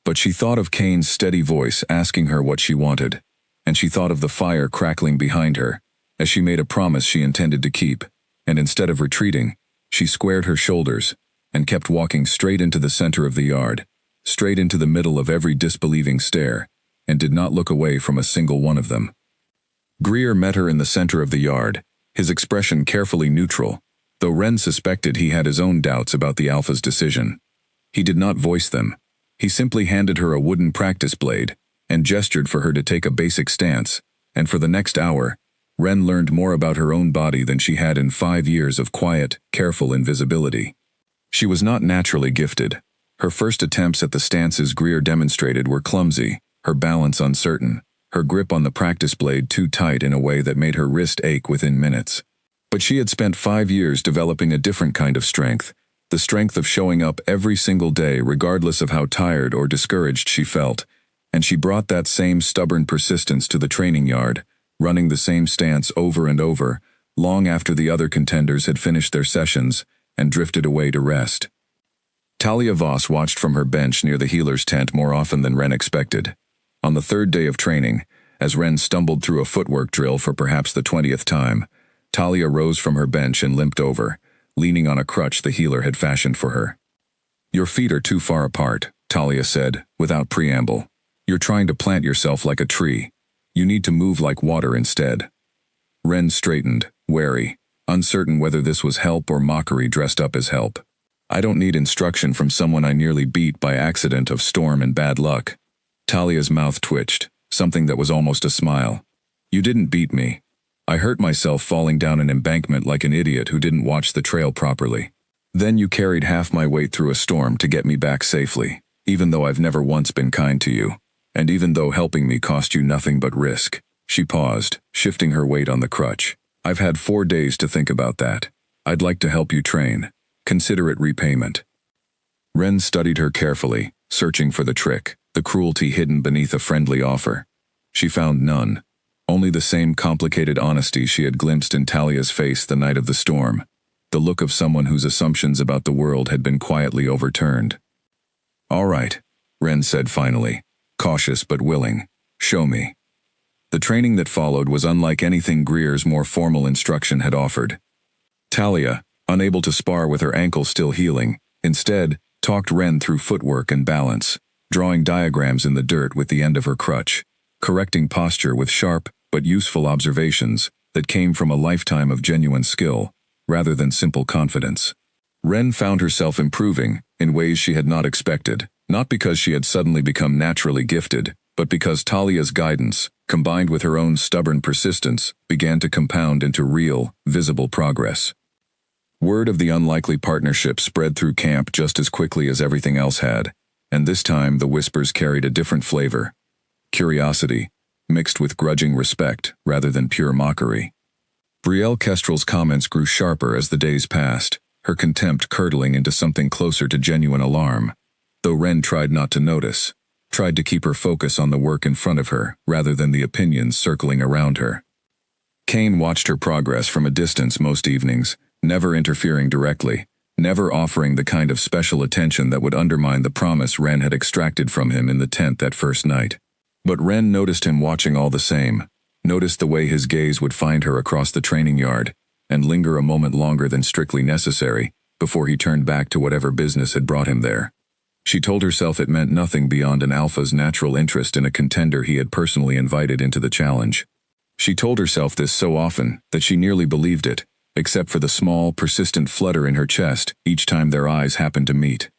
A: But she thought of Kane's steady voice asking her what she wanted, and she thought of the fire crackling behind her, as she made a promise she intended to keep, and instead of retreating, she squared her shoulders and kept walking straight into the center of the yard, straight into the middle of every disbelieving stare, and did not look away from a single one of them. Greer met her in the center of the yard, his expression carefully neutral, though Ren suspected he had his own doubts about the Alpha's decision. He did not voice them. He simply handed her a wooden practice blade and gestured for her to take a basic stance, and for the next hour, Ren learned more about her own body than she had in 5 years of quiet, careful invisibility. She was not naturally gifted. Her first attempts at the stances Greer demonstrated were clumsy, her balance uncertain, her grip on the practice blade too tight in a way that made her wrist ache within minutes. But she had spent 5 years developing a different kind of strength, the strength of showing up every single day regardless of how tired or discouraged she felt, and she brought that same stubborn persistence to the training yard, running the same stance over and over, long after the other contenders had finished their sessions and drifted away to rest. Talia Voss watched from her bench near the healer's tent more often than Ren expected. On the 3rd day of training, as Ren stumbled through a footwork drill for perhaps the 20th time, Talia rose from her bench and limped over, leaning on a crutch the healer had fashioned for her. "Your feet are too far apart," Talia said, without preamble. "You're trying to plant yourself like a tree. You need to move like water instead." Ren straightened, wary, uncertain whether this was help or mockery dressed up as help. "I don't need instruction from someone I nearly beat by accident of storm and bad luck." Talia's mouth twitched, something that was almost a smile. "You didn't beat me. I hurt myself falling down an embankment like an idiot who didn't watch the trail properly. Then you carried half my weight through a storm to get me back safely, even though I've never once been kind to you, and even though helping me cost you nothing but risk." She paused, shifting her weight on the crutch. "I've had 4 days to think about that. I'd like to help you train. Consider it repayment." Ren studied her carefully, searching for the trick, the cruelty hidden beneath a friendly offer. She found none. Only the same complicated honesty she had glimpsed in Talia's face the night of the storm, the look of someone whose assumptions about the world had been quietly overturned. "All right," Ren said finally, cautious but willing. "Show me." The training that followed was unlike anything Greer's more formal instruction had offered. Talia, unable to spar with her ankle still healing, instead talked Ren through footwork and balance, drawing diagrams in the dirt with the end of her crutch, correcting posture with sharp but useful observations that came from a lifetime of genuine skill, rather than simple confidence. Ren found herself improving in ways she had not expected, not because she had suddenly become naturally gifted, but because Talia's guidance, combined with her own stubborn persistence, began to compound into real, visible progress. Word of the unlikely partnership spread through camp just as quickly as everything else had, and this time the whispers carried a different flavor. Curiosity, mixed with grudging respect rather than pure mockery. Brielle Kestrel's comments grew sharper as the days passed, her contempt curdling into something closer to genuine alarm, though Ren tried not to notice, tried to keep her focus on the work in front of her rather than the opinions circling around her. Kane watched her progress from a distance most evenings, never interfering directly, never offering the kind of special attention that would undermine the promise Ren had extracted from him in the tent that first night. But Ren noticed him watching all the same, noticed the way his gaze would find her across the training yard, and linger a moment longer than strictly necessary, before he turned back to whatever business had brought him there. She told herself it meant nothing beyond an alpha's natural interest in a contender he had personally invited into the challenge. She told herself this so often that she nearly believed it, except for the small, persistent flutter in her chest each time their eyes happened to meet.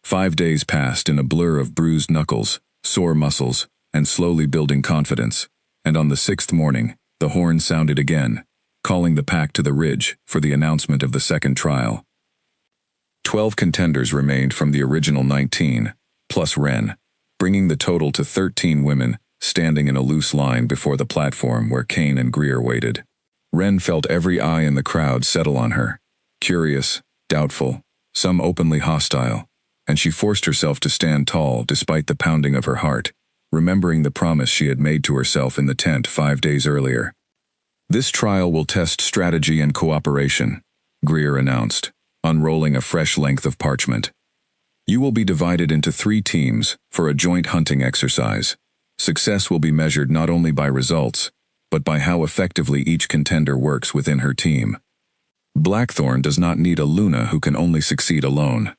A: 5 days passed in a blur of bruised knuckles, sore muscles, and slowly building confidence, and on the 6th morning, the horn sounded again, calling the pack to the ridge for the announcement of the second trial. 12 contenders remained from the original 19, plus Ren, bringing the total to 13 women standing in a loose line before the platform where Kane and Greer waited. Ren felt every eye in the crowd settle on her, curious, doubtful, some openly hostile, and she forced herself to stand tall despite the pounding of her heart, remembering the promise she had made to herself in the tent 5 days earlier. "This trial will test strategy and cooperation," Greer announced, unrolling a fresh length of parchment. "You will be divided into 3 teams for a joint hunting exercise. Success will be measured not only by results, but by how effectively each contender works within her team. Blackthorn does not need a Luna who can only succeed alone."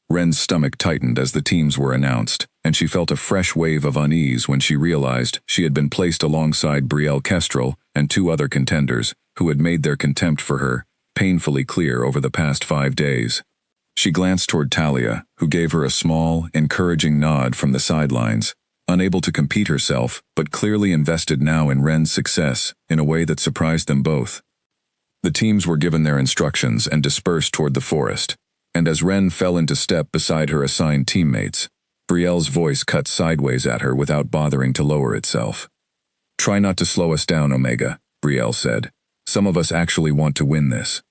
A: Ren's stomach tightened as the teams were announced, and she felt a fresh wave of unease when she realized she had been placed alongside Brielle Kestrel and 2 other contenders who had made their contempt for her painfully clear over the past 5 days. She glanced toward Talia, who gave her a small, encouraging nod from the sidelines, unable to compete herself, but clearly invested now in Ren's success in a way that surprised them both. The teams were given their instructions and dispersed toward the forest, and as Ren fell into step beside her assigned teammates, Brielle's voice cut sideways at her without bothering to lower itself. "Try not to slow us down, Omega," Brielle said. "Some of us actually want to win this."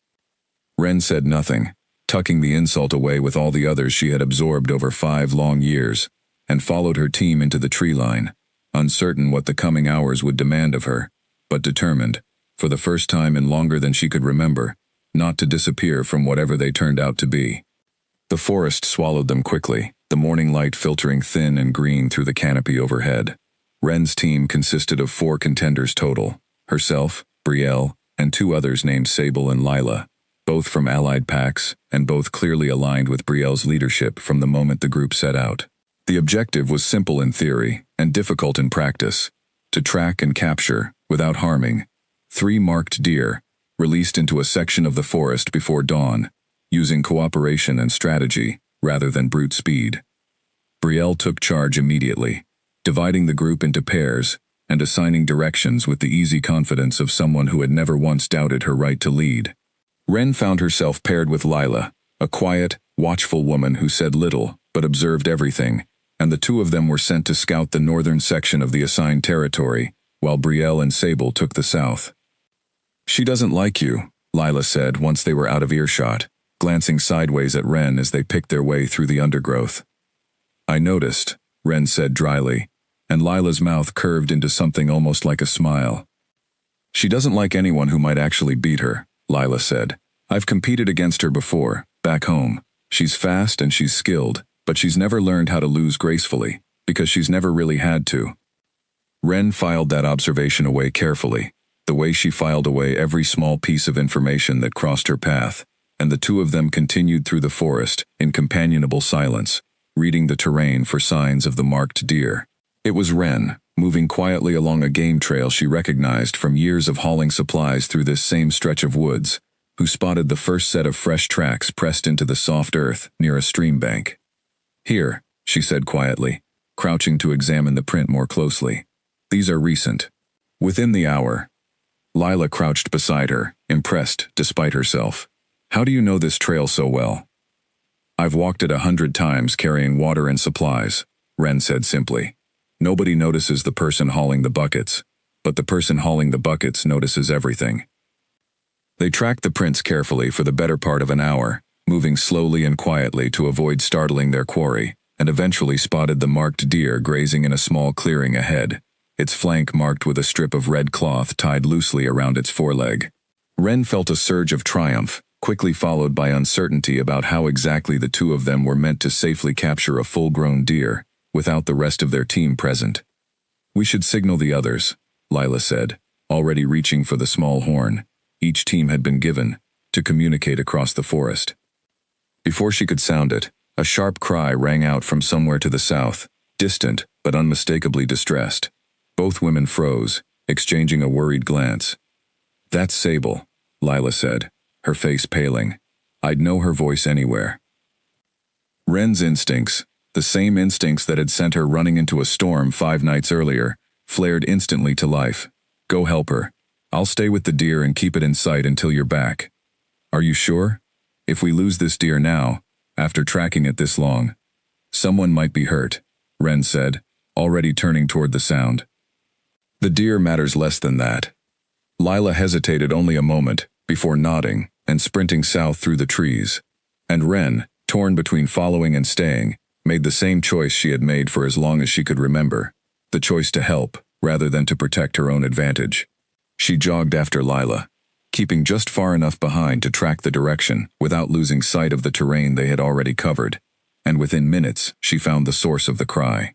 A: Ren said nothing, tucking the insult away with all the others she had absorbed over 5 long years, and followed her team into the tree line, uncertain what the coming hours would demand of her, but determined, for the first time in longer than she could remember, not to disappear from whatever they turned out to be. The forest swallowed them quickly, the morning light filtering thin and green through the canopy overhead. Ren's team consisted of 4 contenders total, herself, Brielle, and 2 others named Sable and Lila, both from allied packs and both clearly aligned with Brielle's leadership from the moment the group set out. The objective was simple in theory and difficult in practice: to track and capture, without harming, 3 marked deer, released into a section of the forest before dawn, using cooperation and strategy rather than brute speed. Brielle took charge immediately, dividing the group into pairs and assigning directions with the easy confidence of someone who had never once doubted her right to lead. Ren found herself paired with Lila, a quiet, watchful woman who said little but observed everything, and the 2 of them were sent to scout the northern section of the assigned territory, while Brielle and Sable took the south. "She doesn't like you," Lila said once they were out of earshot, glancing sideways at Ren as they picked their way through the undergrowth. "I noticed," Ren said dryly, and Lila's mouth curved into something almost like a smile. "She doesn't like anyone who might actually beat her," Lila said. "I've competed against her before, back home. She's fast and she's skilled, but she's never learned how to lose gracefully, because she's never really had to." Ren filed that observation away carefully, the way she filed away every small piece of information that crossed her path, and the 2 of them continued through the forest in companionable silence, reading the terrain for signs of the marked deer. It was Ren, moving quietly along a game trail she recognized from years of hauling supplies through this same stretch of woods, who spotted the first set of fresh tracks pressed into the soft earth near a stream bank. "Here," she said quietly, crouching to examine the print more closely. "These are recent." Within the hour, Lila crouched beside her, impressed despite herself. "How do you know this trail so well?" "I've walked it 100 times carrying water and supplies," Ren said simply. "Nobody notices the person hauling the buckets, but the person hauling the buckets notices everything." They tracked the prints carefully for the better part of an hour, moving slowly and quietly to avoid startling their quarry, and eventually spotted the marked deer grazing in a small clearing ahead, its flank marked with a strip of red cloth tied loosely around its foreleg. Ren felt a surge of triumph, quickly followed by uncertainty about how exactly the 2 of them were meant to safely capture a full-grown deer, without the rest of their team present. "We should signal the others," Lila said, already reaching for the small horn each team had been given, to communicate across the forest. Before she could sound it, a sharp cry rang out from somewhere to the south, distant but unmistakably distressed. Both women froze, exchanging a worried glance. "That's Sable," Lila said, her face paling. "I'd know her voice anywhere." Ren's instincts, the same instincts that had sent her running into a storm 5 nights earlier, flared instantly to life. "Go help her. I'll stay with the deer and keep it in sight until you're back." "Are you sure? If we lose this deer now, after tracking it this long, someone might be hurt," Ren said, already turning toward the sound. "The deer matters less than that." Lila hesitated only a moment, before nodding, and sprinting south through the trees. And Ren, torn between following and staying, made the same choice she had made for as long as she could remember, the choice to help, rather than to protect her own advantage. She jogged after Lila, keeping just far enough behind to track the direction without losing sight of the terrain they had already covered, and within minutes she found the source of the cry.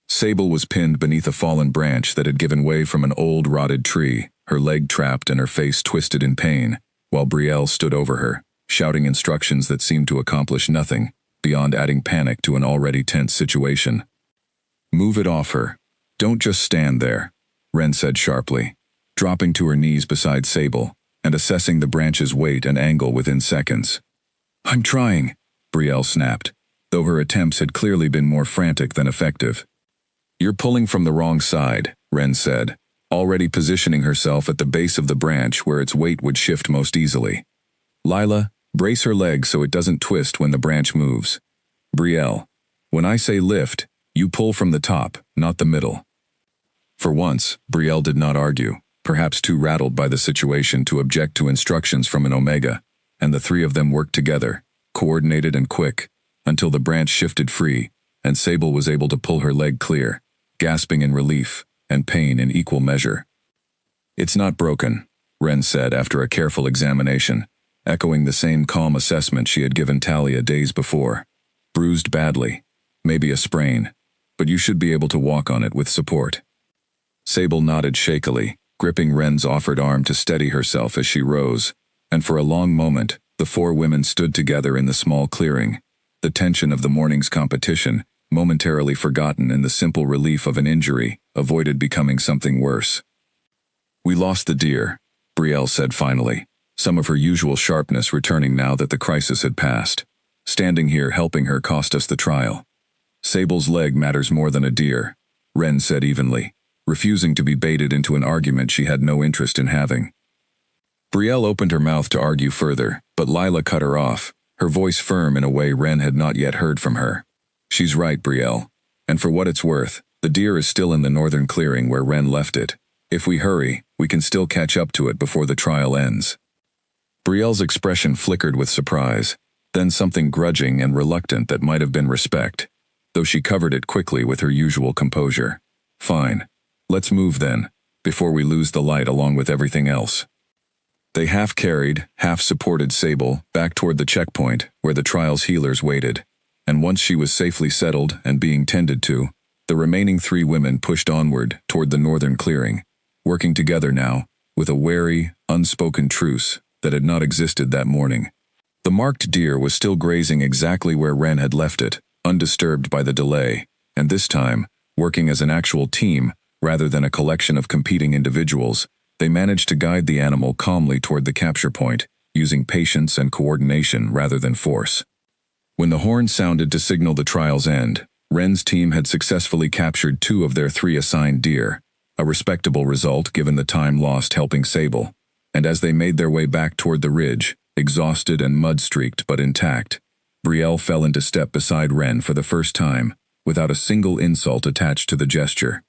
A: Sable was pinned beneath a fallen branch that had given way from an old rotted tree, her leg trapped and her face twisted in pain, while Brielle stood over her, shouting instructions that seemed to accomplish nothing, beyond adding panic to an already tense situation. "Move it off her. Don't just stand there," Ren said sharply, dropping to her knees beside Sable, and assessing the branch's weight and angle within seconds. "I'm trying," Brielle snapped, though her attempts had clearly been more frantic than effective. "You're pulling from the wrong side," Ren said, already positioning herself at the base of the branch where its weight would shift most easily. "Lila, brace her leg so it doesn't twist when the branch moves. Brielle, when I say lift, you pull from the top, not the middle." For once, Brielle did not argue, perhaps too rattled by the situation to object to instructions from an Omega, and the three of them worked together, coordinated and quick, until the branch shifted free, and Sable was able to pull her leg clear, gasping in relief and pain in equal measure. "It's not broken," Ren said after a careful examination, echoing the same calm assessment she had given Talia days before. "Bruised badly, maybe a sprain, but you should be able to walk on it with support." Sable nodded shakily, gripping Ren's offered arm to steady herself as she rose, and for a long moment, the four women stood together in the small clearing, the tension of the morning's competition momentarily forgotten in the simple relief of an injury avoided becoming something worse. "We lost the deer," Brielle said finally, some of her usual sharpness returning now that the crisis had passed. "Standing here helping her cost us the trial." "Sable's leg matters more than a deer," Ren said evenly, refusing to be baited into an argument she had no interest in having. Brielle opened her mouth to argue further, but Lila cut her off, her voice firm in a way Ren had not yet heard from her. "She's right, Brielle. And for what it's worth, the deer is still in the northern clearing where Ren left it. If we hurry, we can still catch up to it before the trial ends." Brielle's expression flickered with surprise, then something grudging and reluctant that might have been respect, though she covered it quickly with her usual composure. "Fine. Let's move then, before we lose the light along with everything else." They half-carried, half-supported Sable back toward the checkpoint where the trial's healers waited, and once she was safely settled and being tended to, the remaining three women pushed onward toward the northern clearing, working together now, with a wary, unspoken truce that had not existed that morning. The marked deer was still grazing exactly where Ren had left it, undisturbed by the delay, and this time, working as an actual team rather than a collection of competing individuals, they managed to guide the animal calmly toward the capture point, using patience and coordination rather than force. When the horn sounded to signal the trial's end, Ren's team had successfully captured 2 of their 3 assigned deer, a respectable result given the time lost helping Sable, and as they made their way back toward the ridge, exhausted and mud-streaked but intact, Brielle fell into step beside Ren for the first time, without a single insult attached to the gesture.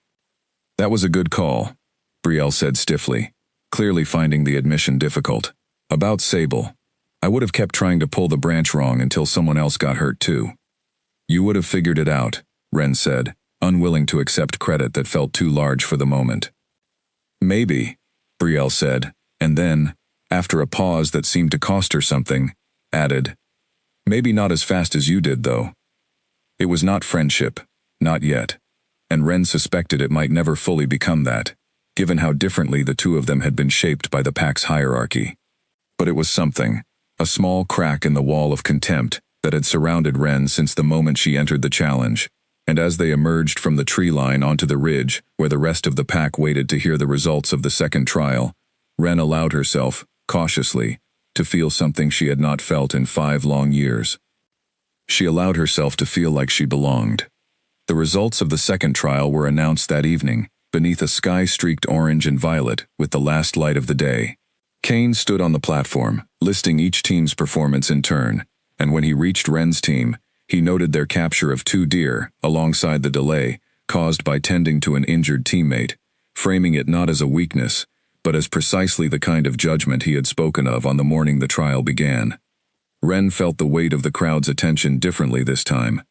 A: "That was a good call," Brielle said stiffly, clearly finding the admission difficult. "About Sable, I would have kept trying to pull the branch wrong until someone else got hurt too." "You would have figured it out," Ren said, unwilling to accept credit that felt too large for the moment. "Maybe," Brielle said, and then, after a pause that seemed to cost her something, added, "Maybe not as fast as you did, though." It was not friendship, not yet, and Ren suspected it might never fully become that, given how differently the two of them had been shaped by the pack's hierarchy. But it was something, a small crack in the wall of contempt that had surrounded Ren since the moment she entered the challenge, and as they emerged from the tree line onto the ridge where the rest of the pack waited to hear the results of the second trial, Ren allowed herself, cautiously, to feel something she had not felt in 5 long years. She allowed herself to feel like she belonged. The results of the second trial were announced that evening, beneath a sky streaked orange and violet with the last light of the day. Kane stood on the platform, listing each team's performance in turn, and when he reached Ren's team, he noted their capture of 2 deer, alongside the delay caused by tending to an injured teammate, framing it not as a weakness, but as precisely the kind of judgment he had spoken of on the morning the trial began. Ren felt the weight of the crowd's attention differently this time.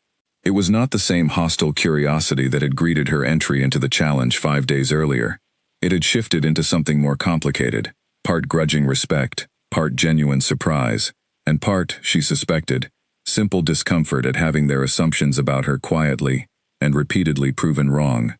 A: It was not the same hostile curiosity that had greeted her entry into the challenge 5 days earlier. It had shifted into something more complicated, part grudging respect, part genuine surprise, and part, she suspected, simple discomfort at having their assumptions about her quietly and repeatedly proven wrong.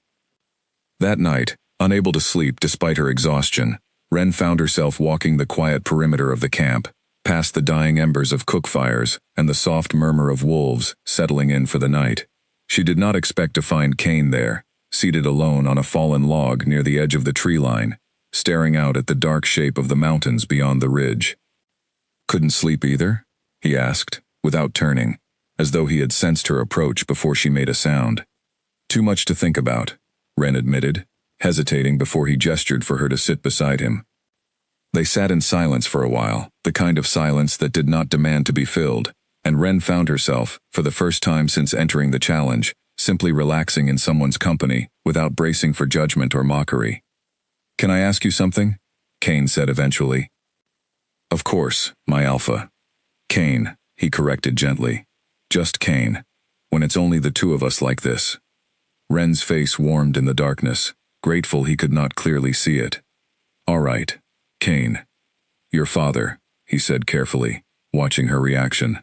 A: That night, unable to sleep despite her exhaustion, Ren found herself walking the quiet perimeter of the camp, past the dying embers of cook fires and the soft murmur of wolves settling in for the night. She did not expect to find Cain there, seated alone on a fallen log near the edge of the tree line, staring out at the dark shape of the mountains beyond the ridge. "Couldn't sleep either?" he asked, without turning, as though he had sensed her approach before she made a sound. "Too much to think about," Ren admitted, hesitating before he gestured for her to sit beside him. They sat in silence for a while, the kind of silence that did not demand to be filled, and Ren found herself, for the first time since entering the challenge, simply relaxing in someone's company without bracing for judgment or mockery. "Can I ask you something?" Cain said eventually. "Of course, my alpha." "Cain," he corrected gently. "Just Cain. When it's only the two of us like this." Ren's face warmed in the darkness, grateful he could not clearly see it. "All right, Cain. Your father," he said carefully, watching her reaction.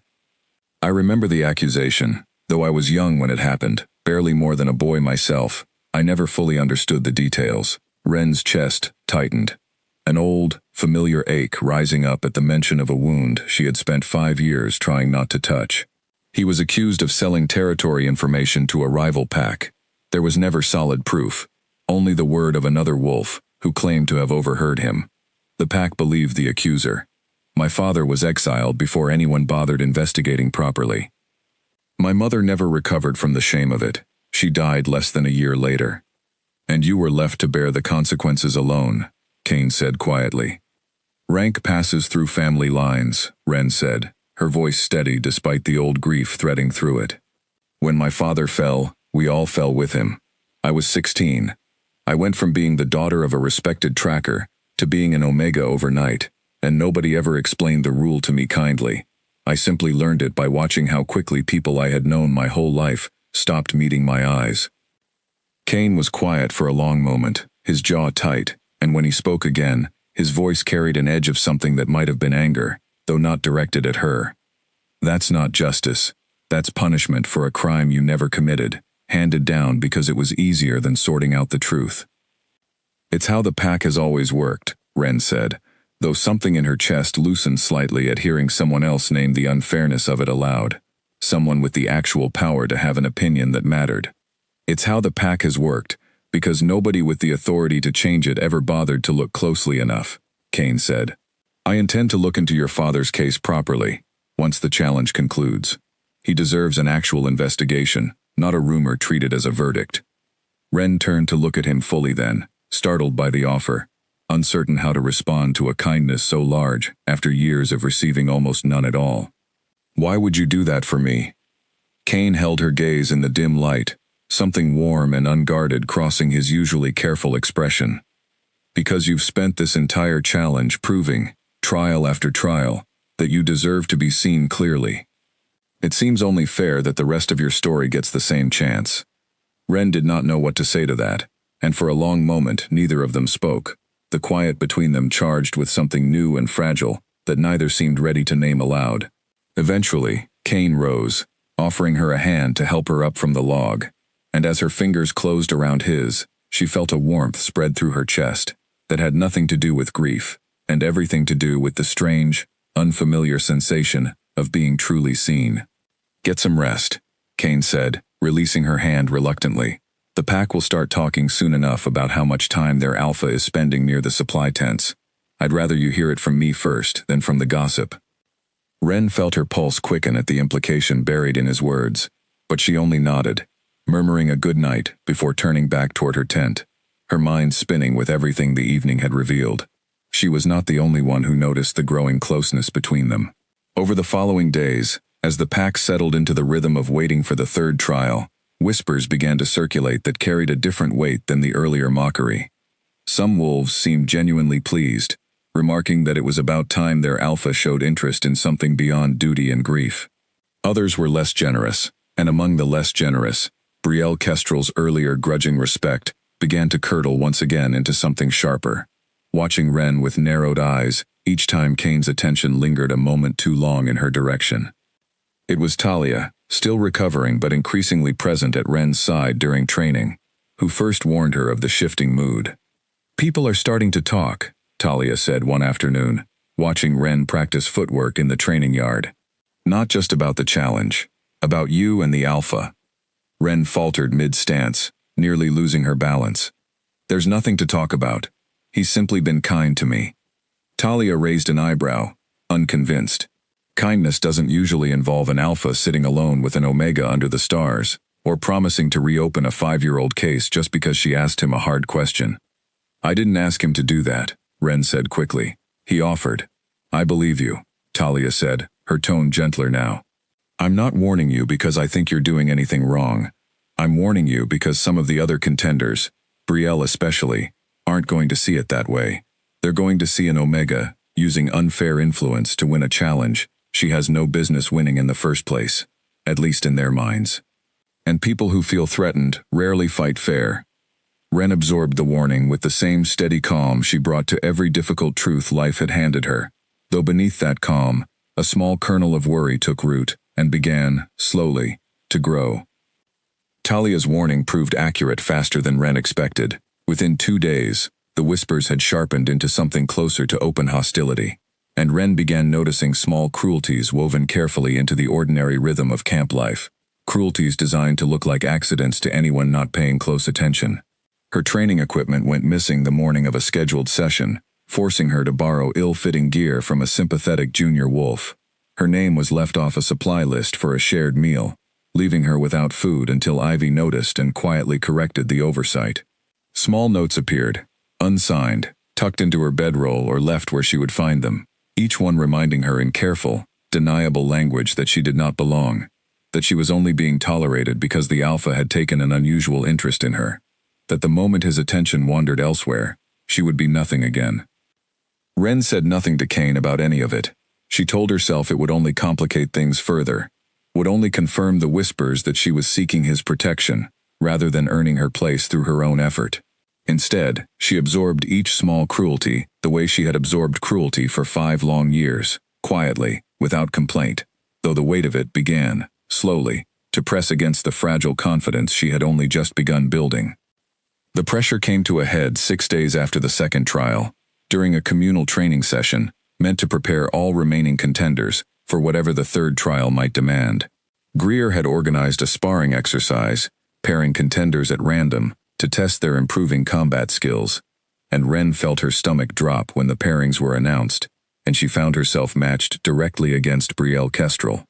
A: "I remember the accusation, though I was young when it happened, barely more than a boy myself. I never fully understood the details." Ren's chest tightened, an old, familiar ache rising up at the mention of a wound she had spent 5 years trying not to touch. He was accused of selling territory information to a rival pack. There was never solid proof, only the word of another wolf, who claimed to have overheard him. The pack believed the accuser. My father was exiled before anyone bothered investigating properly. My mother never recovered from the shame of it. She died less than a year later. "And you were left to bear the consequences alone," Cain said quietly. "Rank passes through family lines," Ren said, her voice steady despite the old grief threading through it. "When my father fell, we all fell with him. I was 16. I went from being the daughter of a respected tracker to being an Omega overnight, and nobody ever explained the rule to me kindly. I simply learned it by watching how quickly people I had known my whole life stopped meeting my eyes." Cain was quiet for a long moment, his jaw tight, and when he spoke again, his voice carried an edge of something that might have been anger, though not directed at her. "That's not justice. That's punishment for a crime you never committed, handed down because it was easier than sorting out the truth." "It's how the pack has always worked," Ren said, though something in her chest loosened slightly at hearing someone else name the unfairness of it aloud. Someone with the actual power to have an opinion that mattered. "It's how the pack has worked, because nobody with the authority to change it ever bothered to look closely enough," Cain said. "I intend to look into your father's case properly, once the challenge concludes. He deserves an actual investigation, not a rumor treated as a verdict." Ren turned to look at him fully then, startled by the offer, uncertain how to respond to a kindness so large after years of receiving almost none at all. "Why would you do that for me?" Cain held her gaze in the dim light, something warm and unguarded crossing his usually careful expression. "Because you've spent this entire challenge proving, trial after trial, that you deserve to be seen clearly. It seems only fair that the rest of your story gets the same chance." Ren did not know what to say to that, and for a long moment neither of them spoke, the quiet between them charged with something new and fragile that neither seemed ready to name aloud. Eventually, Cain rose, offering her a hand to help her up from the log, and as her fingers closed around his, she felt a warmth spread through her chest that had nothing to do with grief, and everything to do with the strange, unfamiliar sensation of being truly seen. "Get some rest," Cain said, releasing her hand reluctantly. "The pack will start talking soon enough about how much time their alpha is spending near the supply tents. I'd rather you hear it from me first than from the gossip." Ren felt her pulse quicken at the implication buried in his words, but she only nodded, murmuring a good night before turning back toward her tent, her mind spinning with everything the evening had revealed. She was not the only one who noticed the growing closeness between them. Over the following days, as the pack settled into the rhythm of waiting for the third trial, whispers began to circulate that carried a different weight than the earlier mockery. Some wolves seemed genuinely pleased, remarking that it was about time their alpha showed interest in something beyond duty and grief. Others were less generous, and among the less generous, Brielle Kestrel's earlier grudging respect began to curdle once again into something sharper, watching Ren with narrowed eyes each time Kane's attention lingered a moment too long in her direction. It was Talia, still recovering but increasingly present at Ren's side during training, who first warned her of the shifting mood. "People are starting to talk," Talia said one afternoon, watching Ren practice footwork in the training yard. "Not just about the challenge, about you and the alpha." Ren faltered mid-stance, nearly losing her balance. "There's nothing to talk about. He's simply been kind to me." Talia raised an eyebrow, unconvinced. Kindness doesn't usually involve an alpha sitting alone with an omega under the stars, or promising to reopen a 5-year-old case just because she asked him a hard question. "I didn't ask him to do that," Ren said quickly. "He offered." "I believe you," Talia said, her tone gentler now. "I'm not warning you because I think you're doing anything wrong. I'm warning you because some of the other contenders, Brielle especially, aren't going to see it that way. They're going to see an omega using unfair influence to win a challenge she has no business winning in the first place, at least in their minds. And people who feel threatened rarely fight fair." Ren absorbed the warning with the same steady calm she brought to every difficult truth life had handed her, though beneath that calm, a small kernel of worry took root and began, slowly, to grow. Talia's warning proved accurate faster than Ren expected. Within 2 days, the whispers had sharpened into something closer to open hostility, and Ren began noticing small cruelties woven carefully into the ordinary rhythm of camp life, cruelties designed to look like accidents to anyone not paying close attention. Her training equipment went missing the morning of a scheduled session, forcing her to borrow ill-fitting gear from a sympathetic junior wolf. Her name was left off a supply list for a shared meal, leaving her without food until Ivy noticed and quietly corrected the oversight. Small notes appeared, unsigned, tucked into her bedroll or left where she would find them, each one reminding her in careful, deniable language that she did not belong, that she was only being tolerated because the alpha had taken an unusual interest in her, that the moment his attention wandered elsewhere, she would be nothing again. Ren said nothing to Kane about any of it. She told herself it would only complicate things further, would only confirm the whispers that she was seeking his protection, rather than earning her place through her own effort. Instead, she absorbed each small cruelty the way she had absorbed cruelty for 5 long years, quietly, without complaint, though the weight of it began, slowly, to press against the fragile confidence she had only just begun building. The pressure came to a head 6 days after the second trial, during a communal training session, meant to prepare all remaining contenders for whatever the third trial might demand. Greer had organized a sparring exercise, pairing contenders at random, to test their improving combat skills, and Ren felt her stomach drop when the pairings were announced, and she found herself matched directly against Brielle Kestrel.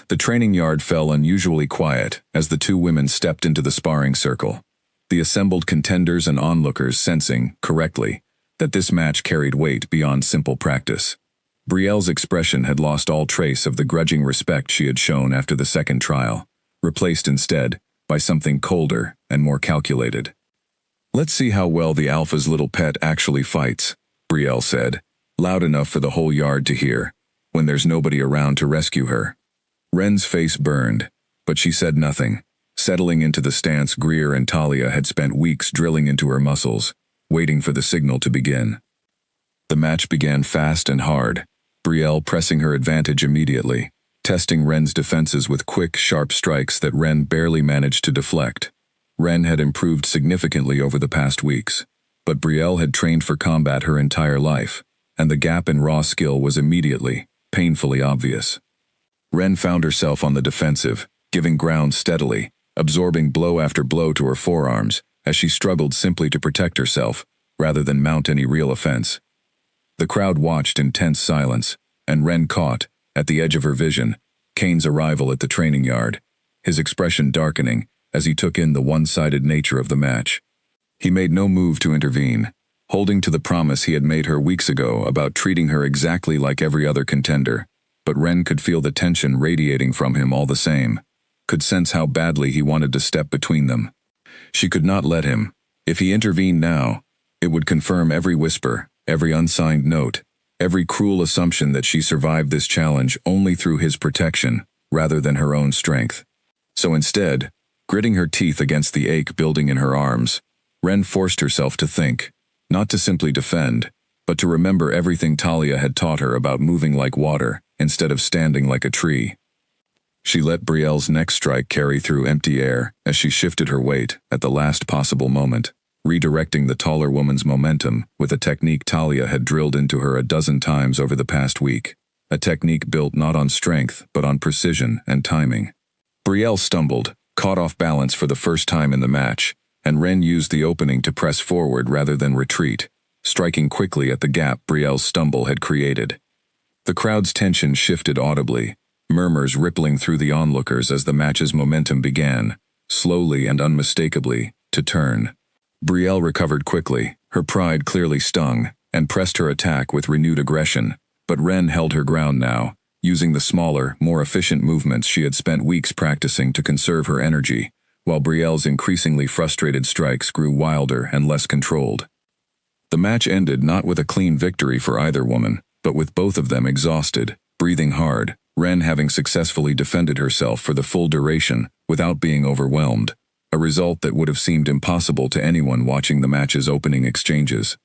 A: The training yard fell unusually quiet as the 2 women stepped into the sparring circle, the assembled contenders and onlookers sensing, correctly, that this match carried weight beyond simple practice. Brielle's expression had lost all trace of the grudging respect she had shown after the second trial, replaced instead by something colder and more calculated. "Let's see how well the alpha's little pet actually fights," Brielle said, loud enough for the whole yard to hear, when there's nobody around to rescue her. Ren's face burned, but she said nothing, settling into the stance Greer and Talia had spent weeks drilling into her muscles, waiting for the signal to begin. The match began fast and hard, Brielle pressing her advantage immediately, testing Ren's defenses with quick, sharp strikes that Ren barely managed to deflect. Ren had improved significantly over the past weeks, but Brielle had trained for combat her entire life, and the gap in raw skill was immediately, painfully obvious. Ren found herself on the defensive, giving ground steadily, absorbing blow after blow to her forearms, as she struggled simply to protect herself, rather than mount any real offense. The crowd watched in tense silence, and Ren caught, at the edge of her vision, Kane's arrival at the training yard, his expression darkening as he took in the one-sided nature of the match. He made no move to intervene, holding to the promise he had made her weeks ago about treating her exactly like every other contender, but Ren could feel the tension radiating from him all the same, could sense how badly he wanted to step between them. She could not let him. If he intervened now, It would confirm every whisper, every unsigned note, every cruel assumption that she survived this challenge only through his protection, rather than her own strength. So instead, gritting her teeth against the ache building in her arms, Ren forced herself to think, not to simply defend, but to remember everything Talia had taught her about moving like water instead of standing like a tree. She let Brielle's next strike carry through empty air as she shifted her weight at the last possible moment, redirecting the taller woman's momentum with a technique Talia had drilled into her a dozen times over the past week, a technique built not on strength but on precision and timing. Brielle stumbled, caught off balance for the first time in the match, and Ren used the opening to press forward rather than retreat, striking quickly at the gap Brielle's stumble had created. The crowd's tension shifted audibly, murmurs rippling through the onlookers as the match's momentum began, slowly and unmistakably, to turn. Brielle recovered quickly, her pride clearly stung, and pressed her attack with renewed aggression, but Ren held her ground now, using the smaller, more efficient movements she had spent weeks practicing to conserve her energy, while Brielle's increasingly frustrated strikes grew wilder and less controlled. The match ended not with a clean victory for either woman, but with both of them exhausted, breathing hard, Ren having successfully defended herself for the full duration without being overwhelmed, a result that would have seemed impossible to anyone watching the match's opening exchanges.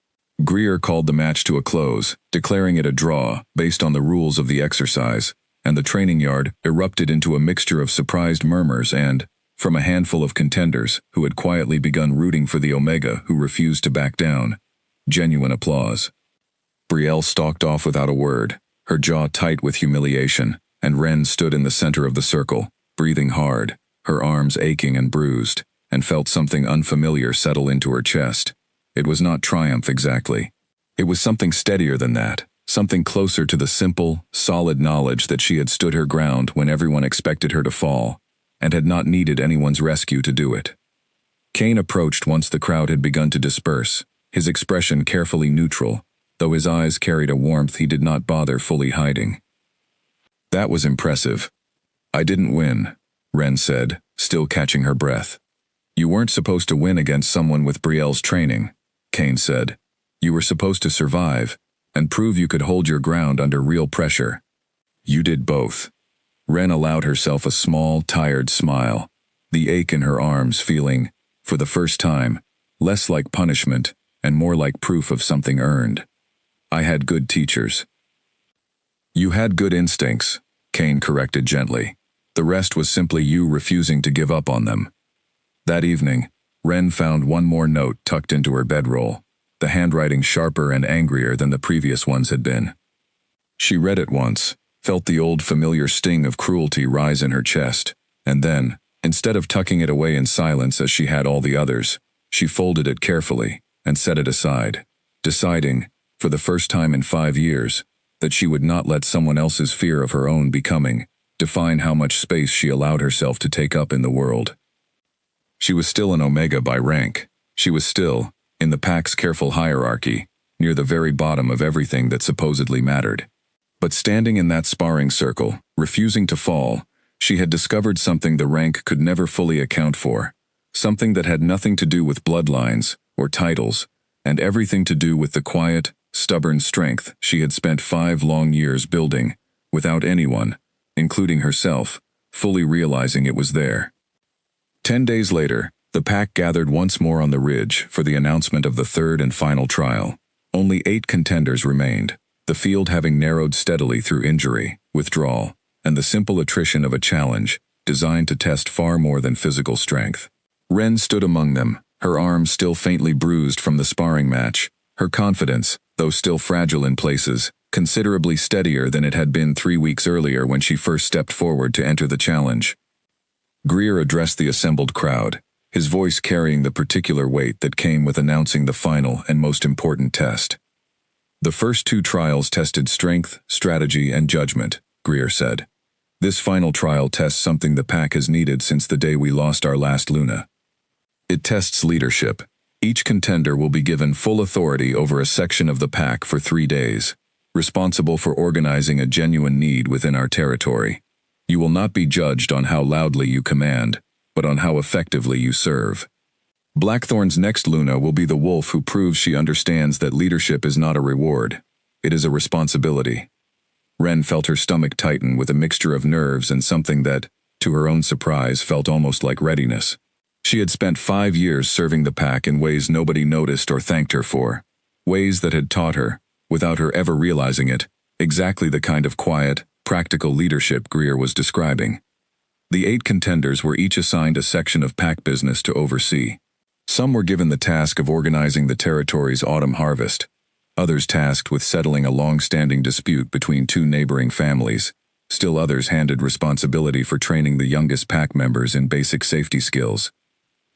A: Greer called the match to a close, declaring it a draw based on the rules of the exercise, and the training yard erupted into a mixture of surprised murmurs and, from a handful of contenders who had quietly begun rooting for the Omega who refused to back down, genuine applause. Brielle stalked off without a word, her jaw tight with humiliation, and Ren stood in the center of the circle, breathing hard, her arms aching and bruised, and felt something unfamiliar settle into her chest. It was not triumph exactly. It was something steadier than that, something closer to the simple, solid knowledge that she had stood her ground when everyone expected her to fall, and had not needed anyone's rescue to do it. Kane approached once the crowd had begun to disperse, his expression carefully neutral, though his eyes carried a warmth he did not bother fully hiding. "That was impressive." "I didn't win," Ren said, still catching her breath. "You weren't supposed to win against someone with Brielle's training," Kane said. "You were supposed to survive, and prove you could hold your ground under real pressure. You did both." Ren allowed herself a small, tired smile, the ache in her arms feeling, for the first time, less like punishment and more like proof of something earned. "I had good teachers." "You had good instincts," Kane corrected gently. "The rest was simply you refusing to give up on them." That evening, Ren found one more note tucked into her bedroll, the handwriting sharper and angrier than the previous ones had been. She read it once, felt the old familiar sting of cruelty rise in her chest, and then, instead of tucking it away in silence as she had all the others, she folded it carefully and set it aside, deciding, for the first time in 5 years, that she would not let someone else's fear of her own becoming define how much space she allowed herself to take up in the world. She was still an Omega by rank. She was still, in the pack's careful hierarchy, near the very bottom of everything that supposedly mattered. But standing in that sparring circle, refusing to fall, she had discovered something the rank could never fully account for, something that had nothing to do with bloodlines or titles, and everything to do with the quiet, stubborn strength she had spent 5 long years building, without anyone, including herself, fully realizing it was there. 10 days later, the pack gathered once more on the ridge for the announcement of the third and final trial. Only 8 contenders remained, the field having narrowed steadily through injury, withdrawal, and the simple attrition of a challenge designed to test far more than physical strength. Ren stood among them, her arms still faintly bruised from the sparring match, her confidence, though still fragile in places, considerably steadier than it had been 3 weeks earlier when she first stepped forward to enter the challenge. Greer addressed the assembled crowd, his voice carrying the particular weight that came with announcing the final and most important test. "The first 2 trials tested strength, strategy, and judgment," Greer said. "This final trial tests something the pack has needed since the day we lost our last Luna. It tests leadership. Each contender will be given full authority over a section of the pack for 3 days, responsible for organizing a genuine need within our territory. You will not be judged on how loudly you command, but on how effectively you serve." Blackthorn's next Luna will be the wolf who proves she understands that leadership is not a reward. It is a responsibility. Wren felt her stomach tighten with a mixture of nerves and something that, to her own surprise, felt almost like readiness. She had spent 5 years serving the pack in ways nobody noticed or thanked her for. Ways that had taught her, without her ever realizing it, exactly the kind of quiet, practical leadership Greer was describing. The 8 contenders were each assigned a section of pack business to oversee. Some were given the task of organizing the territory's autumn harvest, others tasked with settling a long-standing dispute between 2 neighboring families. Still others handed responsibility for training the youngest pack members in basic safety skills.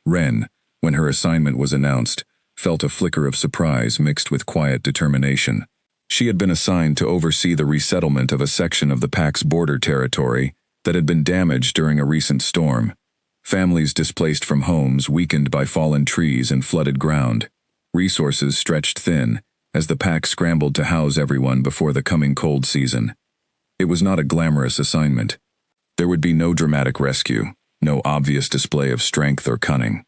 A: Wren, when her assignment was announced, felt a flicker of surprise mixed with quiet determination. She had been assigned to oversee the resettlement of a section of the pack's border territory that had been damaged during a recent storm. Families displaced from homes weakened by fallen trees and flooded ground. Resources stretched thin as the pack scrambled to house everyone before the coming cold season. It was not a glamorous assignment. There would be no dramatic rescue, no obvious display of strength or cunning.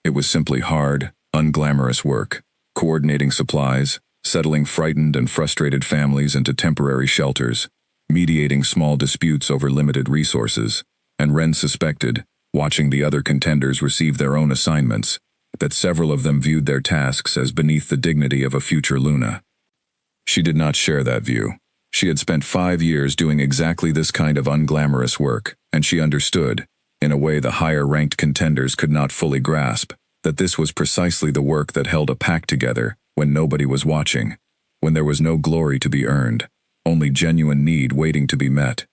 A: It was simply hard, unglamorous work, coordinating supplies, settling frightened and frustrated families into temporary shelters, mediating small disputes over limited resources, and Wren suspected, watching the other contenders receive their own assignments, that several of them viewed their tasks as beneath the dignity of a future Luna. She did not share that view. She had spent 5 years doing exactly this kind of unglamorous work, and she understood, in a way the higher-ranked contenders could not fully grasp, that this was precisely the work that held a pack together when nobody was watching, when there was no glory to be earned, only genuine need waiting to be met.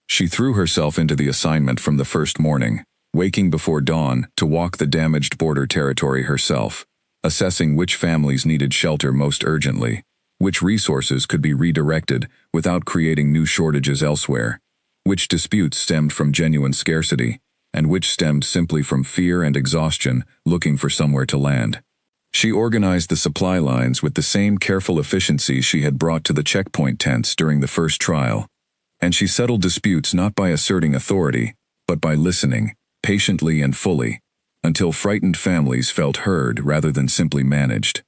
A: She threw herself into the assignment from the first morning, waking before dawn to walk the damaged border territory herself, assessing which families needed shelter most urgently, which resources could be redirected without creating new shortages elsewhere, which disputes stemmed from genuine scarcity, and which stemmed simply from fear and exhaustion looking for somewhere to land. She organized the supply lines with the same careful efficiency she had brought to the checkpoint tents during the first trial, and she settled disputes not by asserting authority, but by listening, patiently and fully, until frightened families felt heard rather than simply managed.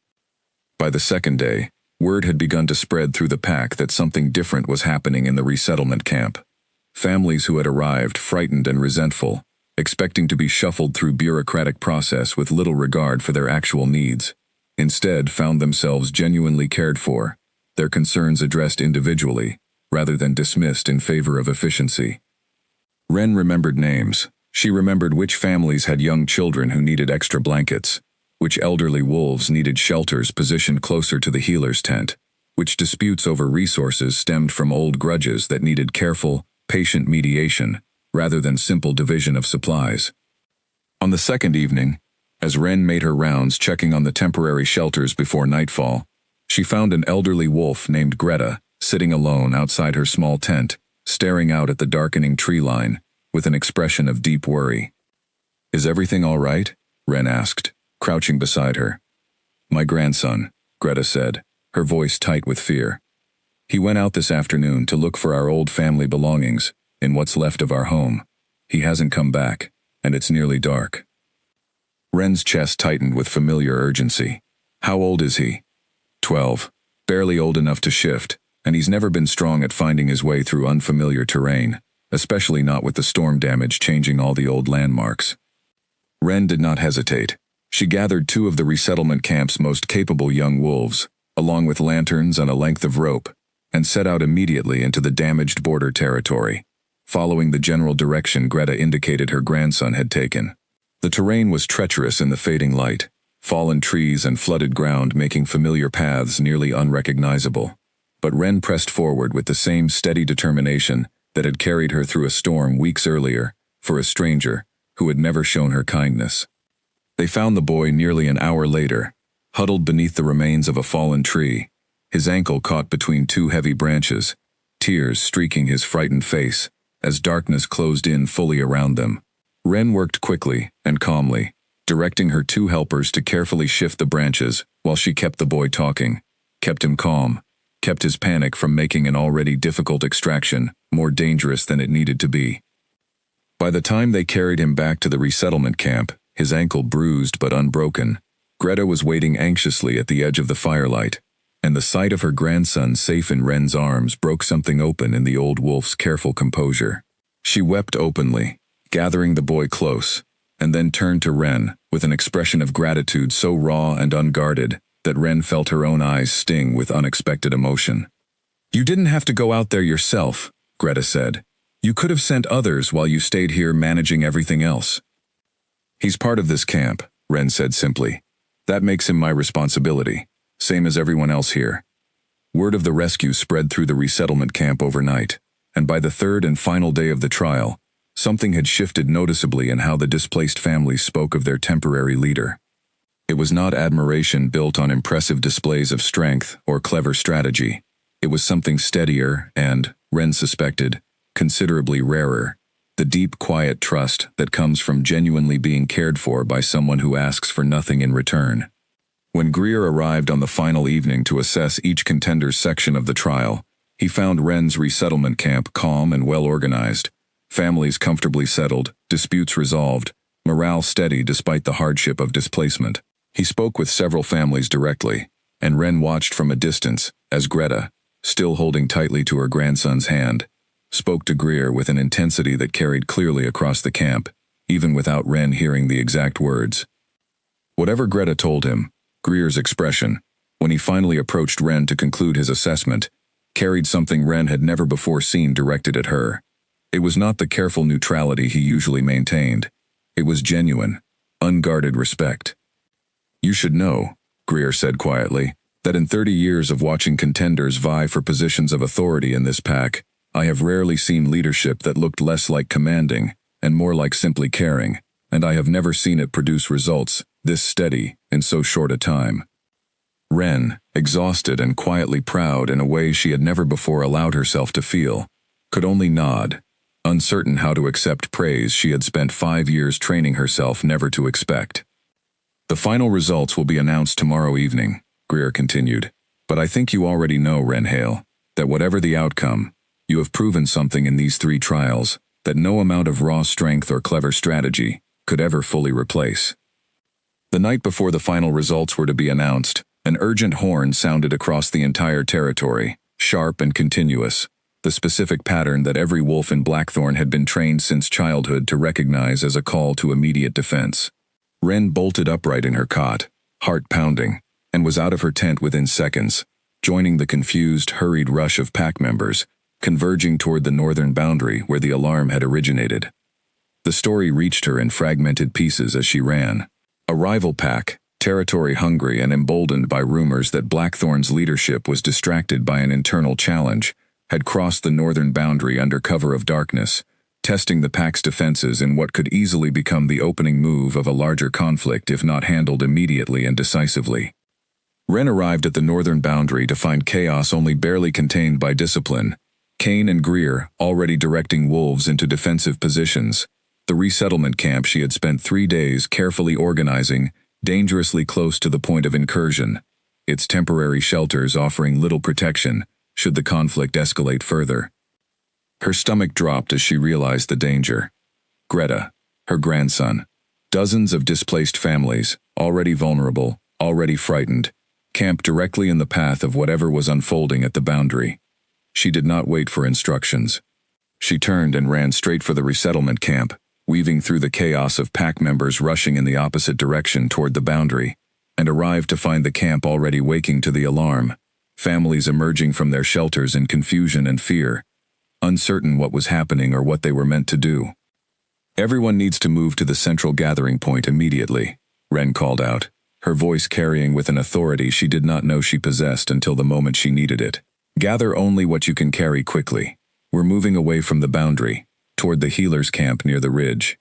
A: By the second day, word had begun to spread through the pack that something different was happening in the resettlement camp. Families who had arrived frightened and resentful, expecting to be shuffled through bureaucratic process with little regard for their actual needs, instead found themselves genuinely cared for, their concerns addressed individually, rather than dismissed in favor of efficiency. Wren remembered names. She remembered which families had young children who needed extra blankets, which elderly wolves needed shelters positioned closer to the healer's tent, which disputes over resources stemmed from old grudges that needed careful, patient mediation, rather than simple division of supplies. On the second evening, as Wren made her rounds checking on the temporary shelters before nightfall, she found an elderly wolf named Greta sitting alone outside her small tent, staring out at the darkening tree line, with an expression of deep worry. "Is everything all right?" Wren asked, crouching beside her. "My grandson," Greta said, her voice tight with fear. "He went out this afternoon to look for our old family belongings, in what's left of our home. He hasn't come back, and it's nearly dark." Wren's chest tightened with familiar urgency. "How old is he?" 12. Barely old enough to shift, and he's never been strong at finding his way through unfamiliar terrain, especially not with the storm damage changing all the old landmarks. Wren did not hesitate. She gathered 2 of the resettlement camp's most capable young wolves, along with lanterns and a length of rope, and set out immediately into the damaged border territory, following the general direction Greta indicated her grandson had taken. The terrain was treacherous in the fading light, fallen trees and flooded ground making familiar paths nearly unrecognizable. But Wren pressed forward with the same steady determination that had carried her through a storm weeks earlier, for a stranger who had never shown her kindness. They found the boy nearly an hour later, huddled beneath the remains of a fallen tree, his ankle caught between 2 heavy branches, tears streaking his frightened face as darkness closed in fully around them. Wren worked quickly and calmly, directing her 2 helpers to carefully shift the branches while she kept the boy talking, kept him calm, kept his panic from making an already difficult extraction more dangerous than it needed to be. By the time they carried him back to the resettlement camp, his ankle bruised but unbroken. Greta was waiting anxiously at the edge of the firelight, and the sight of her grandson safe in Ren's arms broke something open in the old wolf's careful composure. She wept openly, gathering the boy close, and then turned to Ren with an expression of gratitude so raw and unguarded that Ren felt her own eyes sting with unexpected emotion. "You didn't have to go out there yourself," Greta said. "You could have sent others while you stayed here managing everything else." "He's part of this camp," Ren said simply. "That makes him my responsibility, same as everyone else here." Word of the rescue spread through the resettlement camp overnight, and by the third and final day of the trial, something had shifted noticeably in how the displaced families spoke of their temporary leader. It was not admiration built on impressive displays of strength or clever strategy. It was something steadier and, Ren suspected, considerably rarer, the deep, quiet trust that comes from genuinely being cared for by someone who asks for nothing in return. When Greer arrived on the final evening to assess each contender's section of the trial, he found Ren's resettlement camp calm and well-organized, families comfortably settled, disputes resolved, morale steady despite the hardship of displacement. He spoke with several families directly, and Ren watched from a distance as Greta, still holding tightly to her grandson's hand, spoke to Greer with an intensity that carried clearly across the camp, even without Ren hearing the exact words. Whatever Greta told him, Greer's expression, when he finally approached Ren to conclude his assessment, carried something Ren had never before seen directed at her. It was not the careful neutrality he usually maintained. It was genuine, unguarded respect. "You should know," Greer said quietly, "that in 30 years of watching contenders vie for positions of authority in this pack, I have rarely seen leadership that looked less like commanding and more like simply caring, and I have never seen it produce results this steady in so short a time." Ren, exhausted and quietly proud in a way she had never before allowed herself to feel, could only nod, uncertain how to accept praise she had spent 5 years training herself never to expect. "The final results will be announced tomorrow evening," Greer continued, "but I think you already know, Ren Hale, that whatever the outcome, you have proven something in these 3 trials that no amount of raw strength or clever strategy could ever fully replace." The night before the final results were to be announced, an urgent horn sounded across the entire territory, sharp and continuous, the specific pattern that every wolf in Blackthorn had been trained since childhood to recognize as a call to immediate defense. Ren bolted upright in her cot, heart pounding, and was out of her tent within seconds, joining the confused, hurried rush of pack members, converging toward the northern boundary where the alarm had originated. The story reached her in fragmented pieces as she ran. A rival pack, territory-hungry and emboldened by rumors that Blackthorn's leadership was distracted by an internal challenge, had crossed the northern boundary under cover of darkness, testing the pack's defenses in what could easily become the opening move of a larger conflict if not handled immediately and decisively. Ren arrived at the northern boundary to find chaos only barely contained by discipline, Kane and Greer already directing wolves into defensive positions, the resettlement camp she had spent 3 days carefully organizing, dangerously close to the point of incursion, its temporary shelters offering little protection should the conflict escalate further. Her stomach dropped as she realized the danger. Greta, her grandson, dozens of displaced families, already vulnerable, already frightened, camped directly in the path of whatever was unfolding at the boundary. She did not wait for instructions. She turned and ran straight for the resettlement camp, weaving through the chaos of pack members rushing in the opposite direction toward the boundary, and arrived to find the camp already waking to the alarm, families emerging from their shelters in confusion and fear, uncertain what was happening or what they were meant to do. "Everyone needs to move to the central gathering point immediately," Ren called out, her voice carrying with an authority she did not know she possessed until the moment she needed it. "Gather only what you can carry quickly. We're moving away from the boundary, toward the healer's camp near the ridge."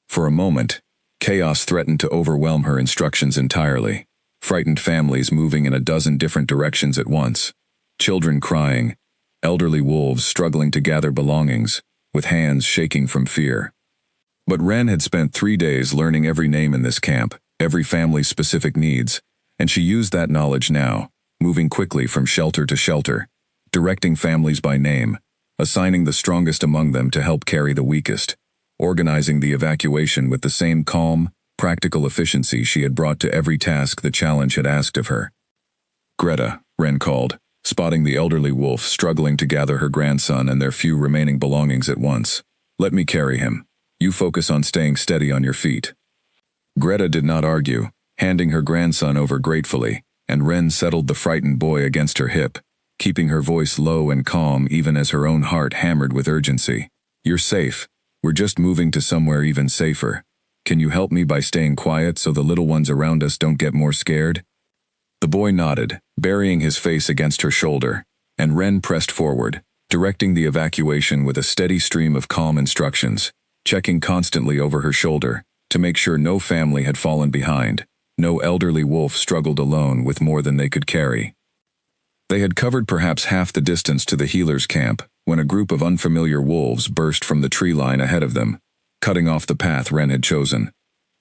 A: For a moment, chaos threatened to overwhelm her instructions entirely. Frightened families moving in a dozen different directions at once, children crying, elderly wolves struggling to gather belongings, with hands shaking from fear. But Ren had spent 3 days learning every name in this camp, every family's specific needs, and she used that knowledge now, moving quickly from shelter to shelter, directing families by name, assigning the strongest among them to help carry the weakest, organizing the evacuation with the same calm, Practical efficiency she had brought to every task the challenge had asked of her. "Greta," Wren called, spotting the elderly wolf struggling to gather her grandson and their few remaining belongings at once. "Let me carry him. You focus on staying steady on your feet." Greta did not argue, handing her grandson over gratefully, and Wren settled the frightened boy against her hip, keeping her voice low and calm even as her own heart hammered with urgency. "You're safe. We're just moving to somewhere even safer. Can you help me by staying quiet so the little ones around us don't get more scared?" The boy nodded, burying his face against her shoulder, and Wren pressed forward, directing the evacuation with a steady stream of calm instructions, checking constantly over her shoulder to make sure no family had fallen behind, no elderly wolf struggled alone with more than they could carry. They had covered perhaps half the distance to the healer's camp when a group of unfamiliar wolves burst from the tree line ahead of them, cutting off the path Wren had chosen.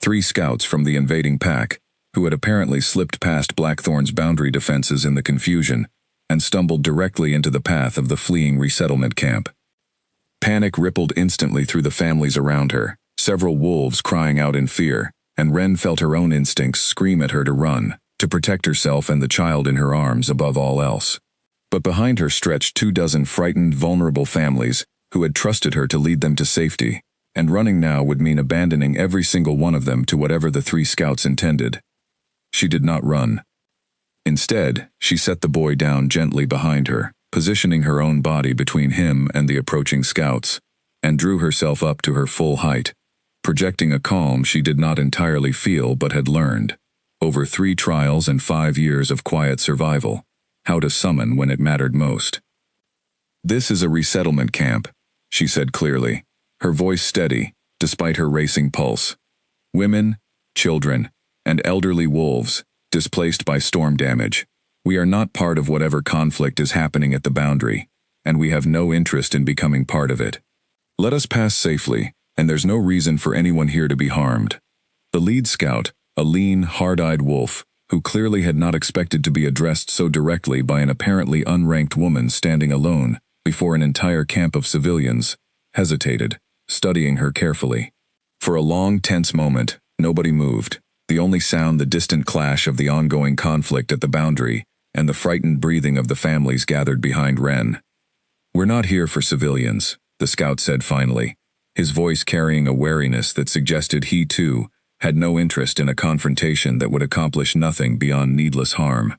A: 3 scouts from the invading pack, who had apparently slipped past Blackthorn's boundary defenses in the confusion, and stumbled directly into the path of the fleeing resettlement camp. Panic rippled instantly through the families around her, several wolves crying out in fear, and Wren felt her own instincts scream at her to run, to protect herself and the child in her arms above all else. But behind her stretched 24 frightened, vulnerable families who had trusted her to lead them to safety, and running now would mean abandoning every single one of them to whatever the 3 scouts intended. She did not run. Instead, she set the boy down gently behind her, positioning her own body between him and the approaching scouts, and drew herself up to her full height, projecting a calm she did not entirely feel but had learned, over 3 trials and 5 years of quiet survival, how to summon when it mattered most. "This is a resettlement camp," she said clearly, her voice steady, despite her racing pulse. "Women, children, and elderly wolves, displaced by storm damage. We are not part of whatever conflict is happening at the boundary, and we have no interest in becoming part of it. Let us pass safely, and there's no reason for anyone here to be harmed." The lead scout, a lean, hard-eyed wolf, who clearly had not expected to be addressed so directly by an apparently unranked woman standing alone before an entire camp of civilians, hesitated, studying her carefully. For a long, tense moment, nobody moved, the only sound the distant clash of the ongoing conflict at the boundary and the frightened breathing of the families gathered behind Wren. "We're not here for civilians," the scout said finally, his voice carrying a wariness that suggested he, too, had no interest in a confrontation that would accomplish nothing beyond needless harm.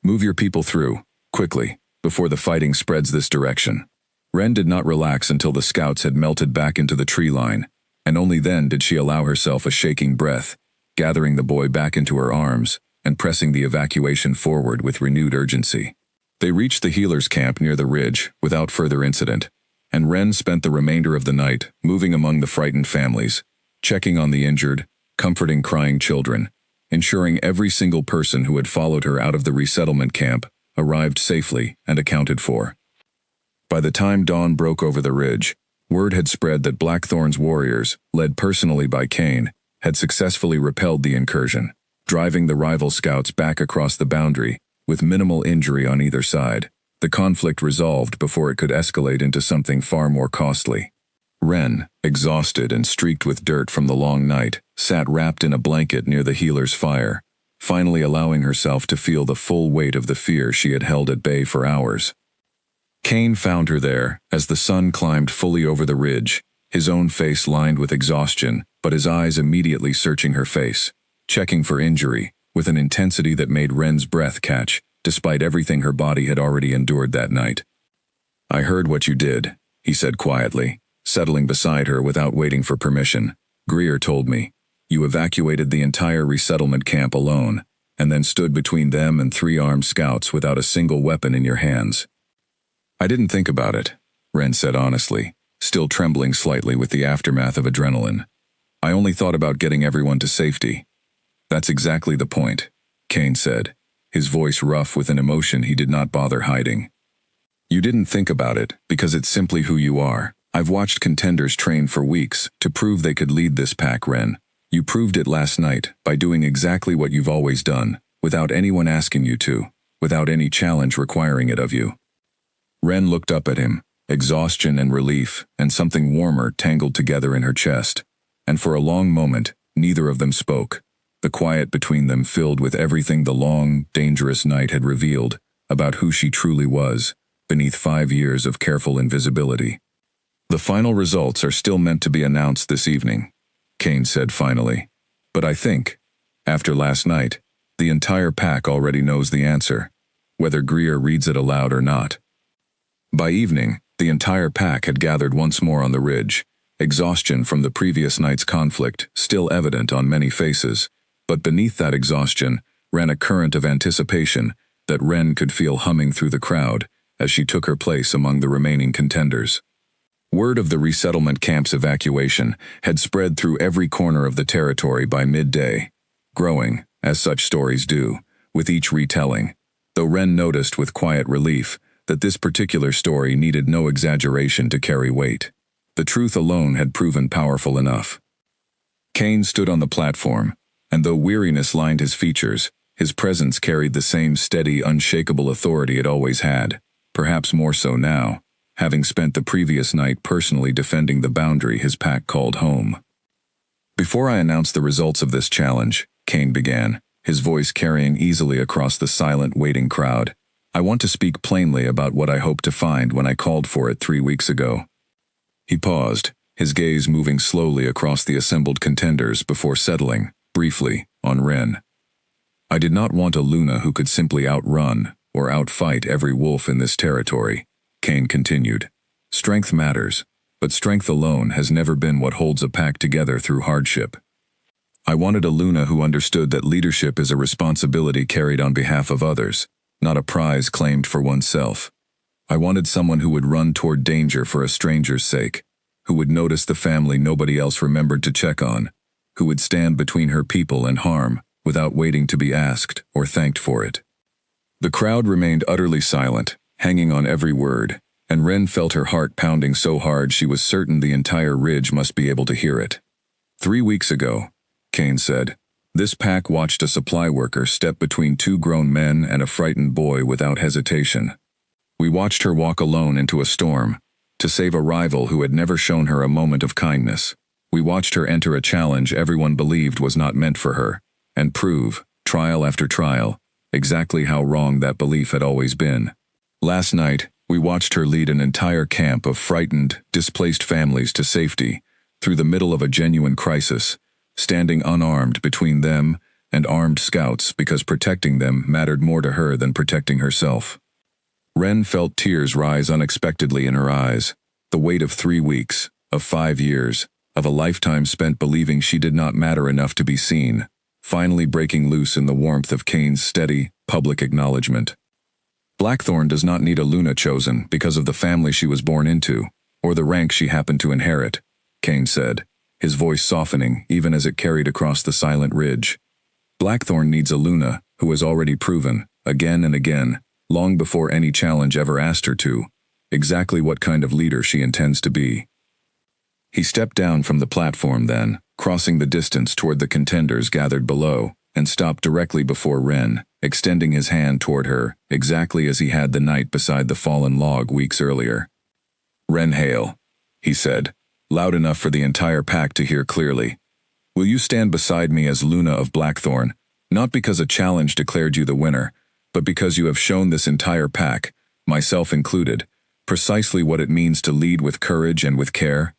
A: "Move your people through, quickly, before the fighting spreads this direction." Wren did not relax until the scouts had melted back into the tree line, and only then did she allow herself a shaking breath, gathering the boy back into her arms and pressing the evacuation forward with renewed urgency. They reached the healer's camp near the ridge without further incident, and Wren spent the remainder of the night moving among the frightened families, checking on the injured, comforting crying children, ensuring every single person who had followed her out of the resettlement camp arrived safely and accounted for. By the time dawn broke over the ridge, word had spread that Blackthorn's warriors, led personally by Kane, had successfully repelled the incursion, driving the rival scouts back across the boundary with minimal injury on either side, the conflict resolved before it could escalate into something far more costly. Wren, exhausted and streaked with dirt from the long night, sat wrapped in a blanket near the healer's fire, finally allowing herself to feel the full weight of the fear she had held at bay for hours. Kane found her there as the sun climbed fully over the ridge, his own face lined with exhaustion, but his eyes immediately searching her face, checking for injury, with an intensity that made Wren's breath catch, despite everything her body had already endured that night. "I heard what you did," he said quietly, settling beside her without waiting for permission. "Greer told me. You evacuated the entire resettlement camp alone, and then stood between them and 3 armed scouts without a single weapon in your hands." "I didn't think about it," Wren said honestly, still trembling slightly with the aftermath of adrenaline. "I only thought about getting everyone to safety." "That's exactly the point," Kane said, his voice rough with an emotion he did not bother hiding. "You didn't think about it because it's simply who you are. I've watched contenders train for weeks to prove they could lead this pack, Wren. You proved it last night by doing exactly what you've always done, without anyone asking you to, without any challenge requiring it of you." Wren looked up at him, exhaustion and relief and something warmer tangled together in her chest, and for a long moment Neither of them spoke, the quiet between them filled with everything the long, dangerous night had revealed about who she truly was, beneath 5 years of careful invisibility. "The final results are still meant to be announced this evening," Kane said finally. "But I think, after last night, the entire pack already knows the answer, whether Greer reads it aloud or not." By evening, the entire pack had gathered once more on the ridge, exhaustion from the previous night's conflict still evident on many faces, but beneath that exhaustion ran a current of anticipation that Ren could feel humming through the crowd as she took her place among the remaining contenders. Word of the resettlement camp's evacuation had spread through every corner of the territory by midday, growing, as such stories do, with each retelling, though Ren noticed with quiet relief that this particular story needed no exaggeration to carry weight. The truth alone had proven powerful enough. Kane stood on the platform, and though weariness lined his features, his presence carried the same steady, unshakable authority it always had, perhaps more so now, having spent the previous night personally defending the boundary his pack called home. "Before I announce the results of this challenge," Kane began, his voice carrying easily across the silent, waiting crowd, "I want to speak plainly about what I hoped to find when I called for it 3 weeks ago." He paused, his gaze moving slowly across the assembled contenders before settling, briefly, on Ren. "I did not want a Luna who could simply outrun or outfight every wolf in this territory," Kane continued. "Strength matters, but strength alone has never been what holds a pack together through hardship. I wanted a Luna who understood that leadership is a responsibility carried on behalf of others, not a prize claimed for oneself. I wanted someone who would run toward danger for a stranger's sake, who would notice the family nobody else remembered to check on, who would stand between her people and harm without waiting to be asked or thanked for it." The crowd remained utterly silent, hanging on every word, and Ren felt her heart pounding so hard she was certain the entire ridge must be able to hear it. "3 weeks ago," Kane said, "this pack watched a supply worker step between 2 grown men and a frightened boy without hesitation. We watched her walk alone into a storm, to save a rival who had never shown her a moment of kindness. We watched her enter a challenge everyone believed was not meant for her, and prove, trial after trial, exactly how wrong that belief had always been. Last night, we watched her lead an entire camp of frightened, displaced families to safety, through the middle of a genuine crisis, standing unarmed between them and armed scouts because protecting them mattered more to her than protecting herself." Ren felt tears rise unexpectedly in her eyes, the weight of 3 weeks, of 5 years, of a lifetime spent believing she did not matter enough to be seen, finally breaking loose in the warmth of Kane's steady, public acknowledgement. "Blackthorn does not need a Luna chosen because of the family she was born into, or the rank she happened to inherit," Kane said, his voice softening even as it carried across the silent ridge. "Blackthorn needs a Luna who has already proven, again and again, long before any challenge ever asked her to, exactly what kind of leader she intends to be." He stepped down from the platform then, crossing the distance toward the contenders gathered below, and stopped directly before Ren, extending his hand toward her, exactly as he had the night beside the fallen log weeks earlier. "Ren Hale," he said, loud enough for the entire pack to hear clearly. "Will you stand beside me as Luna of Blackthorn, not because a challenge declared you the winner, but because you have shown this entire pack, myself included, precisely what it means to lead with courage and with care?"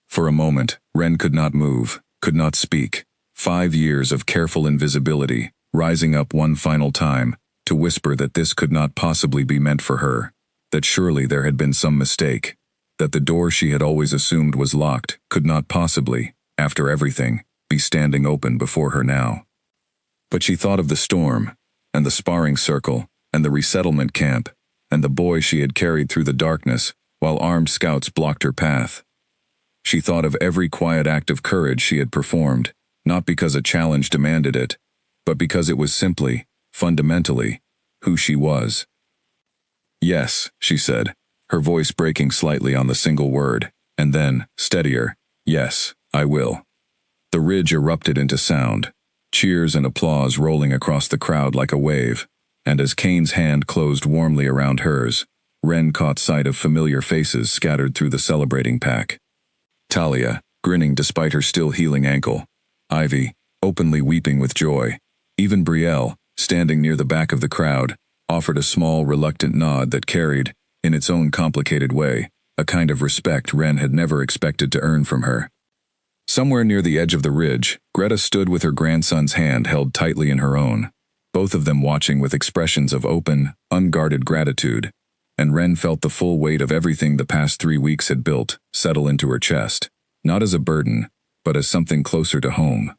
A: For a moment, Ren could not move, could not speak. 5 years of careful invisibility, rising up one final time, to whisper that this could not possibly be meant for her, that surely there had been some mistake, that the door she had always assumed was locked could not possibly, after everything, be standing open before her now. But she thought of the storm, and the sparring circle, and the resettlement camp, and the boy she had carried through the darkness, while armed scouts blocked her path. She thought of every quiet act of courage she had performed, not because a challenge demanded it, but because it was simply, fundamentally, who she was. "Yes," she said, her voice breaking slightly on the single word, and then, steadier, "Yes, I will." The ridge erupted into sound, cheers and applause rolling across the crowd like a wave, and as Kane's hand closed warmly around hers, Ren caught sight of familiar faces scattered through the celebrating pack. "Talia," grinning despite her still healing ankle. Ivy, openly weeping with joy. Even Brielle, standing near the back of the crowd, offered a small, reluctant nod that carried, in its own complicated way, a kind of respect Ren had never expected to earn from her. Somewhere near the edge of the ridge, Greta stood with her grandson's hand held tightly in her own, both of them watching with expressions of open, unguarded gratitude, and Ren felt the full weight of everything the past 3 weeks had built settle into her chest, not as a burden, but as something closer to home.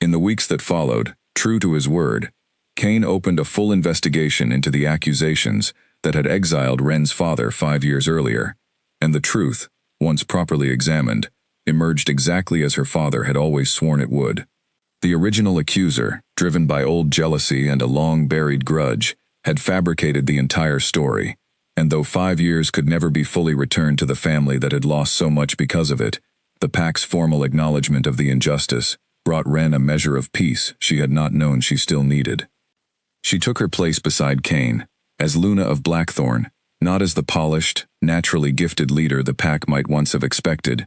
A: In the weeks that followed, true to his word, Kane opened a full investigation into the accusations that had exiled Ren's father 5 years earlier, and the truth, once properly examined, emerged exactly as her father had always sworn it would. The original accuser, driven by old jealousy and a long-buried grudge, had fabricated the entire story, and though 5 years could never be fully returned to the family that had lost so much because of it, the pack's formal acknowledgement of the injustice brought Ren a measure of peace she had not known she still needed. She took her place beside Kane, as Luna of Blackthorn, not as the polished, naturally gifted leader the pack might once have expected,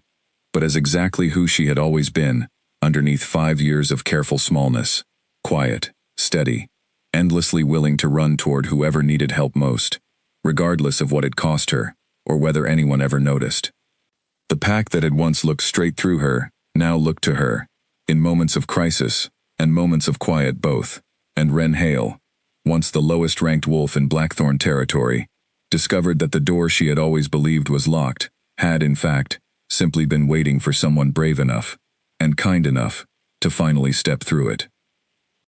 A: but as exactly who she had always been, underneath 5 years of careful smallness, quiet, steady, endlessly willing to run toward whoever needed help most, regardless of what it cost her, or whether anyone ever noticed. The pack that had once looked straight through her, now looked to her, in moments of crisis, and moments of quiet both, and Ren Hale, once the lowest-ranked wolf in Blackthorn territory, discovered that the door she had always believed was locked, had, in fact, simply been waiting for someone brave enough, and kind enough, to finally step through it.